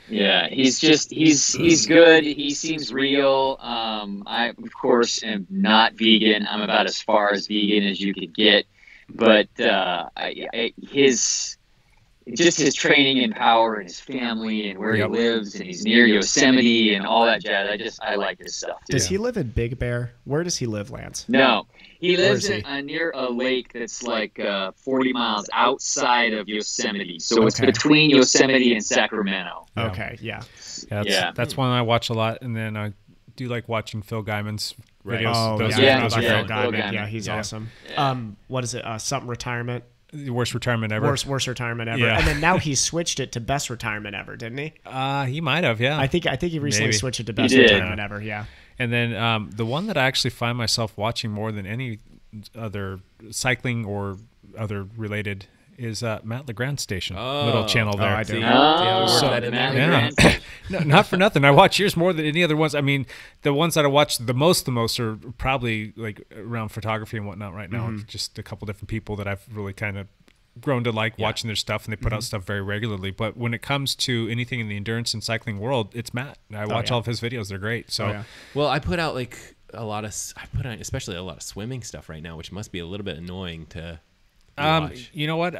Yeah, he's good. He seems real. I of course am not vegan. I'm about as far as vegan as you could get, but his training and power and his family and where he lives, and he's near Yosemite and all that jazz. I like his stuff too. Does he live in Big Bear? Where does he live, Lance? No, he lives near a lake that's like 40 miles outside of Yosemite. So it's between Yosemite and Sacramento. Okay, yeah. That's one I watch a lot, and then I do like watching Phil Guyman's videos. Oh, those Phil Guyman. Yeah, he's awesome. Yeah. What is it? Something retirement. The worst retirement ever. Worst retirement ever. Yeah. And then now he switched it to best retirement ever, didn't he? He might have, yeah. I think he recently switched it to best retirement ever, yeah. And then the one that I actually find myself watching more than any other cycling or other related is Matt Legrand's station, little channel there. I do. No, not for nothing. I watch yours more than any other ones. I mean, the ones that I watch the most are probably like around photography and whatnot right now. Just a couple different people that I've really kind of grown to like watching their stuff, and they put out stuff very regularly. But when it comes to anything in the endurance and cycling world, it's Matt. I watch all of his videos. They're great. So, well, I put out especially a lot of swimming stuff right now, which must be a little bit annoying to watch. You know what?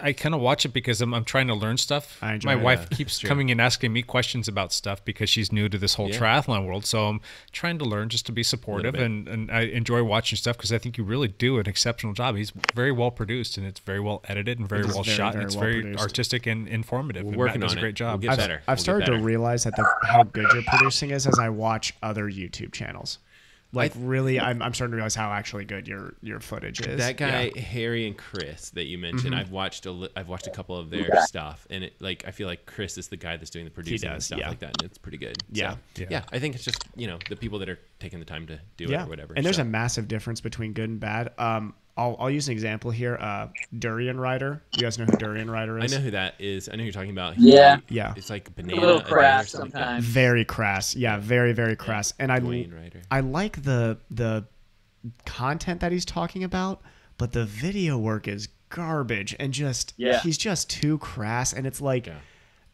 I kind of watch it because I'm trying to learn stuff. My wife keeps coming and asking me questions about stuff because she's new to this whole triathlon world. So I'm trying to learn just to be supportive, and I enjoy watching stuff because I think you really do an exceptional job. He's very well produced, and it's very well edited and very well shot. And it's very artistic and informative. We're working on it. a great job. We'll get better. I've started to realize that how good your producing is as I watch other YouTube channels. Really, I'm starting to realize how actually good your footage is. That guy Harry and Chris that you mentioned, I've watched a couple of their stuff, and I feel like Chris is the guy that's doing the producing and stuff like that, and it's pretty good. Yeah. So, I think it's just the people that are taking the time to do it or whatever. And there's a massive difference between good and bad. I'll use an example here. Durian Rider. You guys know who Durian Rider is? I know who that is. I know who you're talking about. Yeah. It's like banana. A little crass sometimes. Very crass. Yeah, very, very crass. And I like the content that he's talking about, but the video work is garbage and he's just too crass. And it's like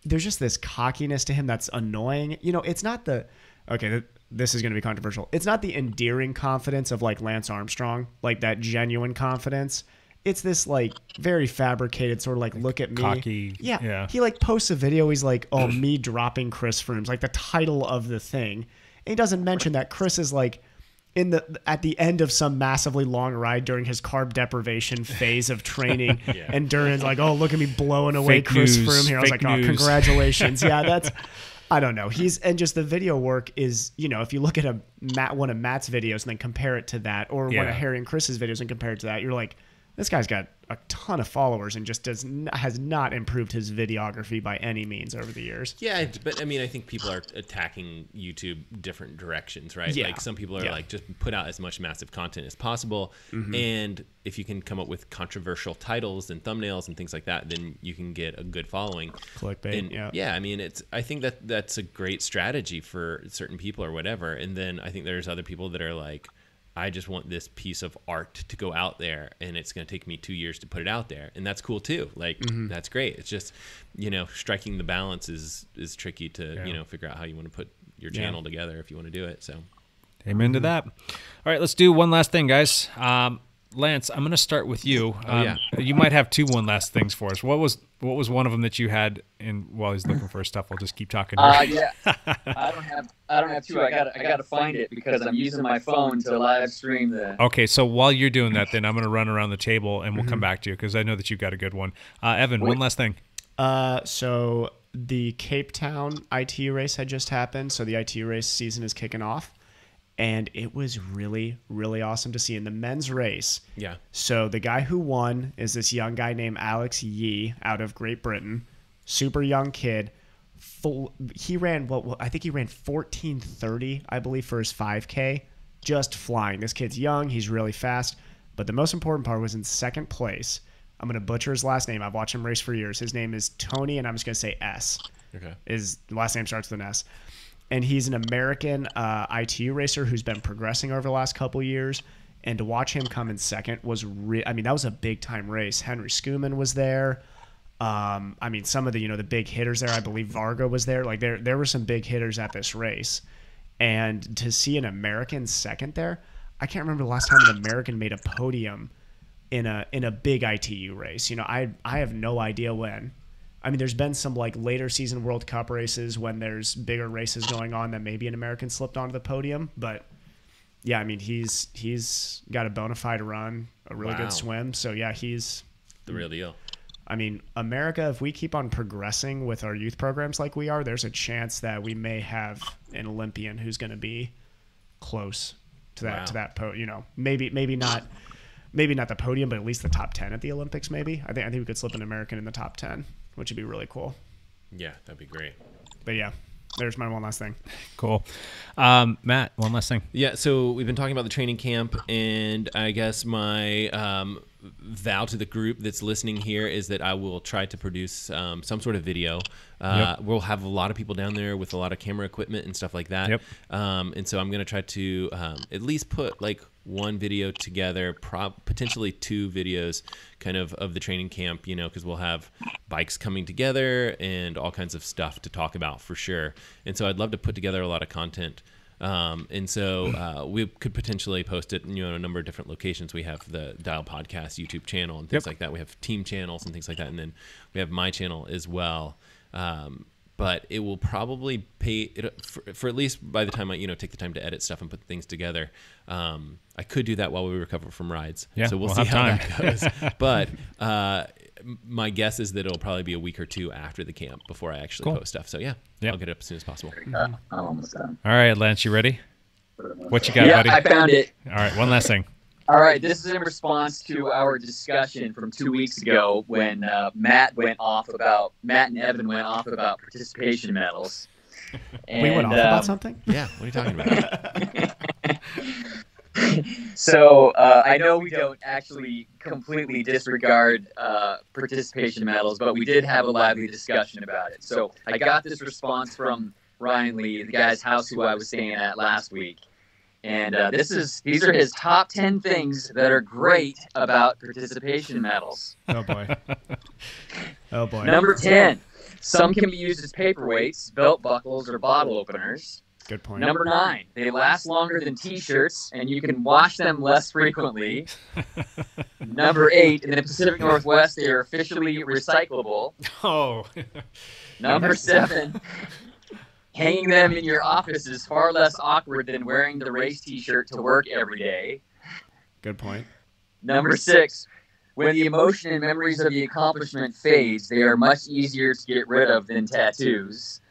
there's just this cockiness to him that's annoying. It's not this is going to be controversial. It's not the endearing confidence of like Lance Armstrong, like that genuine confidence. It's this like very fabricated sort of like look at me. Cocky. Yeah. He like posts a video. He's like, oh, me dropping Chris Froome's like the title of the thing. And he doesn't mention that Chris is like at the end of some massively long ride during his carb deprivation phase of training. And Durian's like, oh, look at me blowing away Chris Froome here. I was like, oh, congratulations. Yeah, that's... I don't know. Just the video work is, if you look at one of Matt's videos and then compare it to that, or one of Harry and Chris's videos and compare it to that, you're like, this guy's got a ton of followers and just has not improved his videography by any means over the years. Yeah, but I mean, I think people are attacking YouTube different directions, right? Yeah. Like some people are like, just put out as much massive content as possible. And if you can come up with controversial titles and thumbnails and things like that, then you can get a good following. Clickbait, I mean, I think that's a great strategy for certain people or whatever. And then I think there's other people that are like, I just want this piece of art to go out there, and it's going to take me 2 years to put it out there. And that's cool too. Like, that's great. It's just, striking the balance is tricky to, figure out how you want to put your channel together if you want to do it. So Amen to that. All right, let's do one last thing, guys. Lance, I'm going to start with you. You might have one last things for us. What was one of them that you had while he's looking for his stuff? I'll just keep talking. Yeah, I don't have two. I got to find it because I'm using my phone to live stream the. Okay, so while you're doing that, then I'm going to run around the table and we'll come back to you because I know that you've got a good one. Evan, one last thing. So the Cape Town ITU race had just happened. So the ITU race season is kicking off. And it was really, really awesome to see in the men's race. Yeah. So the guy who won is this young guy named Alex Yee out of Great Britain. Super young kid. He ran, I think he ran 14:30, I believe, for his 5K. Just flying. This kid's young. He's really fast. But the most important part was in second place. I'm going to butcher his last name. I've watched him race for years. His name is Tony, and I'm just going to say S. Okay. His last name starts with an S. And he's an American ITU racer who's been progressing over the last couple years. And to watch him come in second was that was a big time race. Henry Skuman was there. Some of the big hitters there. I believe Varga was there. Like there were some big hitters at this race. And to see an American second there, I can't remember the last time an American made a podium in a big ITU race. I have no idea when. There's been some later season World Cup races when there's bigger races going on that maybe an American slipped onto the podium. But yeah, he's got a bona fide run, a really good swim. So yeah, he's the real deal. America, if we keep on progressing with our youth programs like we are, there's a chance that we may have an Olympian who's going to be close to that maybe not the podium, but at least the top 10 at the Olympics. Maybe I think we could slip an American in the top 10. Which would be really cool. Yeah, that'd be great. But yeah, there's my one last thing. Cool. Matt, one last thing. Yeah, so we've been talking about the training camp, and I guess my vow to the group that's listening here is that I will try to produce some sort of video. We'll have a lot of people down there with a lot of camera equipment and stuff like that. Yep. And so I'm going to try to at least put one video together, potentially two videos kind of the training camp, because we'll have bikes coming together and all kinds of stuff to talk about for sure. And so I'd love to put together a lot of content. And so we could potentially post it in a number of different locations. We have the Dial Podcast YouTube channel and things like that. We have team channels and things like that. And then we have my channel as well. But it will probably pay for at least by the time I take the time to edit stuff and put things together. I could do that while we recover from rides. Yeah, so we'll see how that goes. But my guess is that it'll probably be a week or two after the camp before I actually post stuff. So yeah, I'll get it up as soon as possible. I'm almost done. All right, Lance, you ready? What you got, buddy? I found it. All right, one last thing. All right, this is in response to our discussion from 2 weeks ago when Matt and Evan went off about participation medals. And, we went off about something? Yeah, what are you talking about? So I know we don't actually completely disregard participation medals, but we did have a lively discussion about it. So I got this response from Ryan Lee, the guy's house who I was staying at last week. And these are his top 10 things that are great about participation medals. Oh, boy. Oh, boy. Number 10, some can be used as paperweights, belt buckles, or bottle openers. Good point. Number 9, they last longer than T-shirts, and you can wash them less frequently. Number 8, in the Pacific Northwest, they are officially recyclable. Oh. Number 7... hanging them in your office is far less awkward than wearing the race T-shirt to work every day. Good point. Number 6, when the emotion and memories of the accomplishment fades, they are much easier to get rid of than tattoos.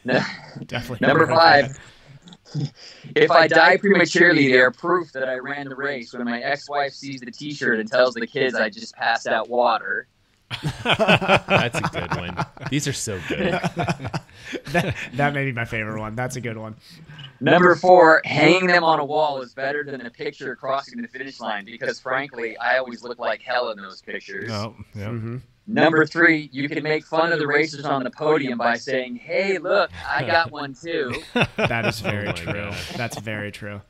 Definitely. Number 5, if I die prematurely, they are proof that I ran the race when my ex-wife sees the T-shirt and tells the kids I just passed out water. That's a good one. These are so good. that may be my favorite one. That's a good one. Number 4, hanging them on a wall is better than a picture crossing the finish line because, frankly, I always look like hell in those pictures. Oh, yeah. Mm-hmm. Number 3, you can make fun of the racers on the podium by saying, "Hey, look, I got one too." That is very true. That's very true.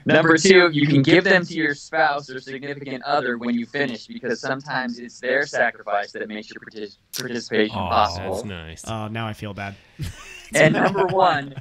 Number 2, you can give them to your spouse or significant other when you finish because sometimes it's their sacrifice that makes your participation possible. That's nice. Oh, now I feel bad. And number 1,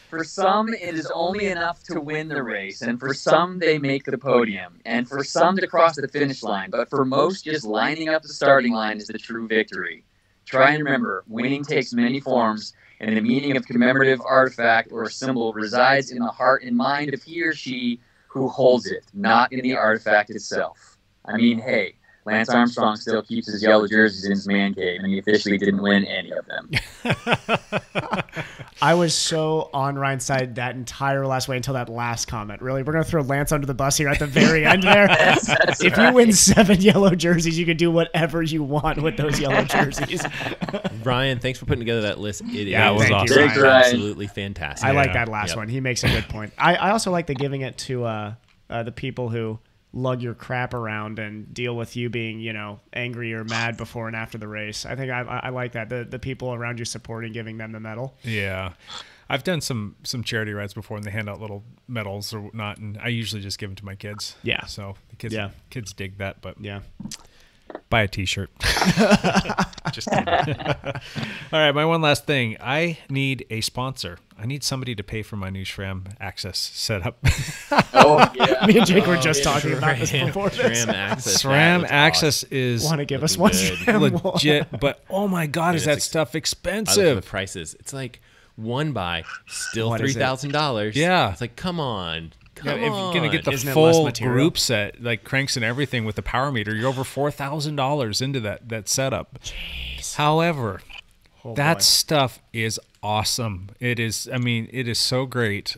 For some, it is only enough to win the race, and for some, they make the podium, and for some to cross the finish line, but for most, just lining up the starting line is the true victory. Try and remember, winning takes many forms, and the meaning of commemorative artifact or symbol resides in the heart and mind of he or she who holds it, not in the artifact itself. I mean, hey, Lance Armstrong still keeps his yellow jerseys in his man cave, and he officially didn't win any of them. I was so on Ryan's side that entire last way until that last comment. Really, we're going to throw Lance under the bus here at the very end there. That's if you win 7 yellow jerseys, you can do whatever you want with those yellow jerseys. Ryan, thanks for putting together that list. It was awesome. It was absolutely fantastic. I like that last one. He makes a good point. I also like the giving it to the people who lug your crap around and deal with you being, angry or mad before and after the race. I think I like that. The people around you supporting, giving them the medal. Yeah. I've done some charity rides before, and they hand out little medals or whatnot, and I usually just give them to my kids. Yeah. So the kids dig that, but yeah. Buy a t-shirt. Just kidding. All right, my one last thing. I need a sponsor. I need somebody to pay for my new SRAM Access setup. Oh, yeah. Me and Jake were just talking about this before this. SRAM Access. SRAM Access is want to give us one legit, but oh my God, is that stuff expensive? I look at the prices. It's like one buy, still $3,000. Yeah. It's like, come on. If you're going to get the full group set, like cranks and everything with the power meter, you're over $4,000 into that setup. Jeez. However, that stuff is awesome. It is so great.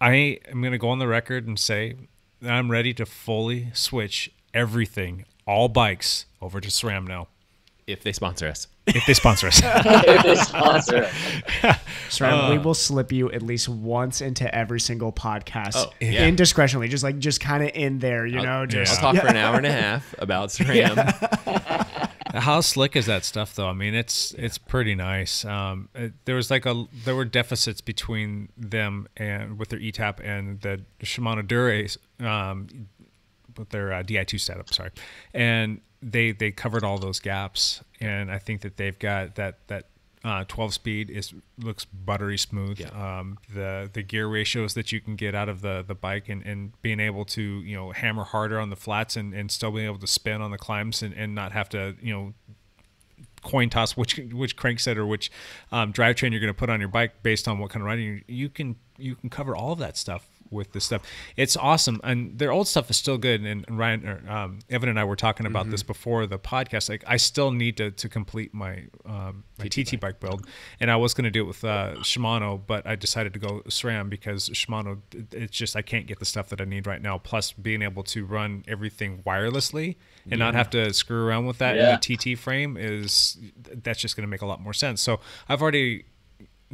I am going to go on the record and say that I'm ready to fully switch everything, all bikes, over to SRAM now. If they sponsor us. If they sponsor us. If they sponsor us. SRAM, we will slip you at least once into every single podcast. Oh, yeah. Indiscretionally. Just kind of in there, I'll talk for an hour and a half about SRAM. Yeah. How slick is that stuff, though? I mean, it's pretty nice. There were deficits between them and with their ETAP and the Shimano Dura-Ace, with their Di2 setup. Sorry, and they covered all those gaps, and I think that they've got that 12-speed looks buttery smooth. Yeah. The gear ratios that you can get out of the bike and being able to hammer harder on the flats and still being able to spin on the climbs and not have to coin toss which crankset or which drivetrain you're going to put on your bike based on what kind of riding you can cover all of that stuff with this stuff. It's awesome, and their old stuff is still good. And Ryan or Evan and I were talking about this before the podcast. Like, I still need to complete my TT bike build, and I was going to do it with Shimano, but I decided to go SRAM because Shimano, it's just I can't get the stuff that I need right now. Plus, being able to run everything wirelessly and not have to screw around with that in the TT frame that's just going to make a lot more sense. So I've already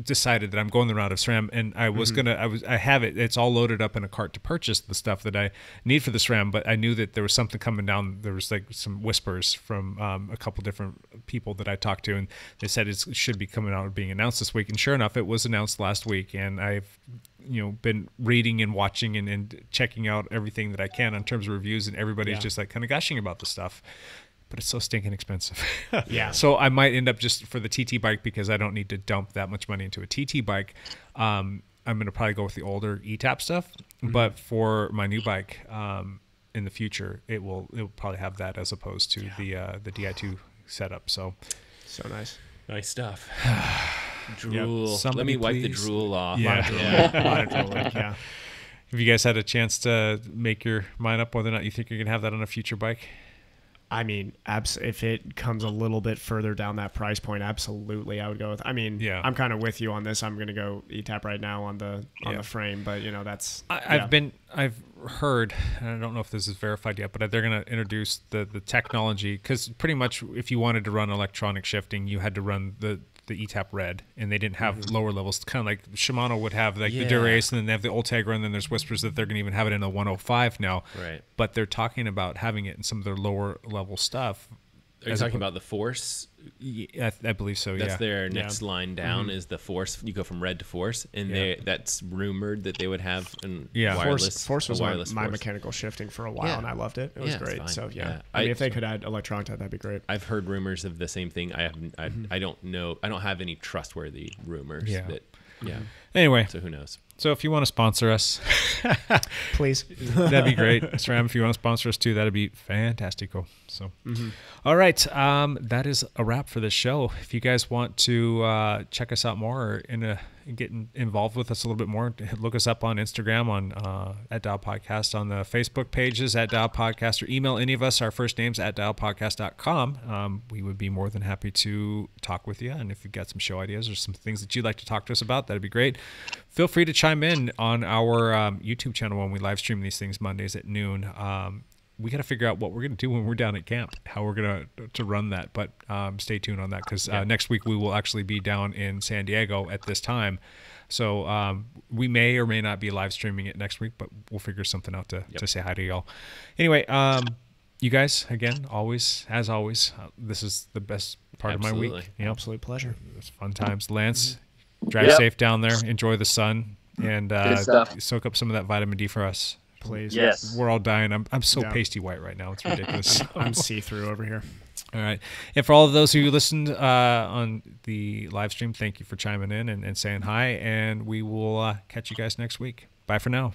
decided that I'm going the route of SRAM, and I was I have it. It's all loaded up in a cart to purchase the stuff that I need for the SRAM, but I knew that there was something coming down. There was like some whispers from a couple different people that I talked to, and they said it should be coming out or being announced this week. And sure enough, it was announced last week, and I've been reading and watching and checking out everything that I can in terms of reviews, and everybody's just like kind of gushing about the stuff. But it's so stinking expensive. Yeah. So I might end up just for the TT bike, because I don't need to dump that much money into a TT bike. I'm going to probably go with the older ETAP stuff. But for my new bike in the future, it will probably have that as opposed to the Di2 setup. So nice. Nice stuff. Drool. Yep. Let me wipe the drool off. Yeah. A lot of drool. Yeah. Have you guys had a chance to make your mind up whether or not you think you're going to have that on a future bike? I mean, if it comes a little bit further down that price point, absolutely, I would go with. I mean, I'm kind of with you on this. I'm going to go ETAP right now on the frame, but that's. I've heard, and I don't know if this is verified yet, but they're going to introduce the technology, because pretty much if you wanted to run electronic shifting, you had to run the ETAP Red, and they didn't have lower levels. Kind of like Shimano would have the Dura-Ace, and then they have the Ultegra, and then there's whispers that they're going to even have it in a 105 now. Right. But they're talking about having it in some of their lower level stuff. Are you talking about the Force? Yeah, I believe so. That's their next line down is the Force. You go from Red to Force, and that's rumored that they would have wireless. Force was my mechanical shifting for a while, and I loved it. It was great. So I mean, if they could add electronic to that, that'd be great. I've heard rumors of the same thing. I don't know. I don't have any trustworthy rumors that Yeah. Anyway. So who knows? So if you want to sponsor us, please, that'd be great. SRAM, if you want to sponsor us too, that'd be fantastical. So, all right, that is a wrap for this show. If you guys want to check us out more or get involved with us a little bit more, look us up on Instagram on at Dial Podcast, on the Facebook pages at Dial Podcast, or email any of us, our first names at dialpodcast.com. We would be more than happy to talk with you. And if you've got some show ideas or some things that you'd like to talk to us about, that'd be great. Feel free to chime in on our YouTube channel when we live stream these things Mondays at noon. We got to figure out what we're going to do when we're down at camp, how we're going to run that. But stay tuned on that, because next week we will actually be down in San Diego at this time. So we may or may not be live streaming it next week, but we'll figure something out to say hi to y'all. Anyway, you guys, again, as always, this is the best part of my week. Absolute pleasure. It's fun times. Lance, drive safe down there. Enjoy the sun, and soak up some of that vitamin D for us. Please. Yes. We're all dying. I'm so pasty white right now. It's ridiculous. I'm see-through over here. All right. And for all of those who listened on the live stream, thank you for chiming in and saying hi. And we will catch you guys next week. Bye for now.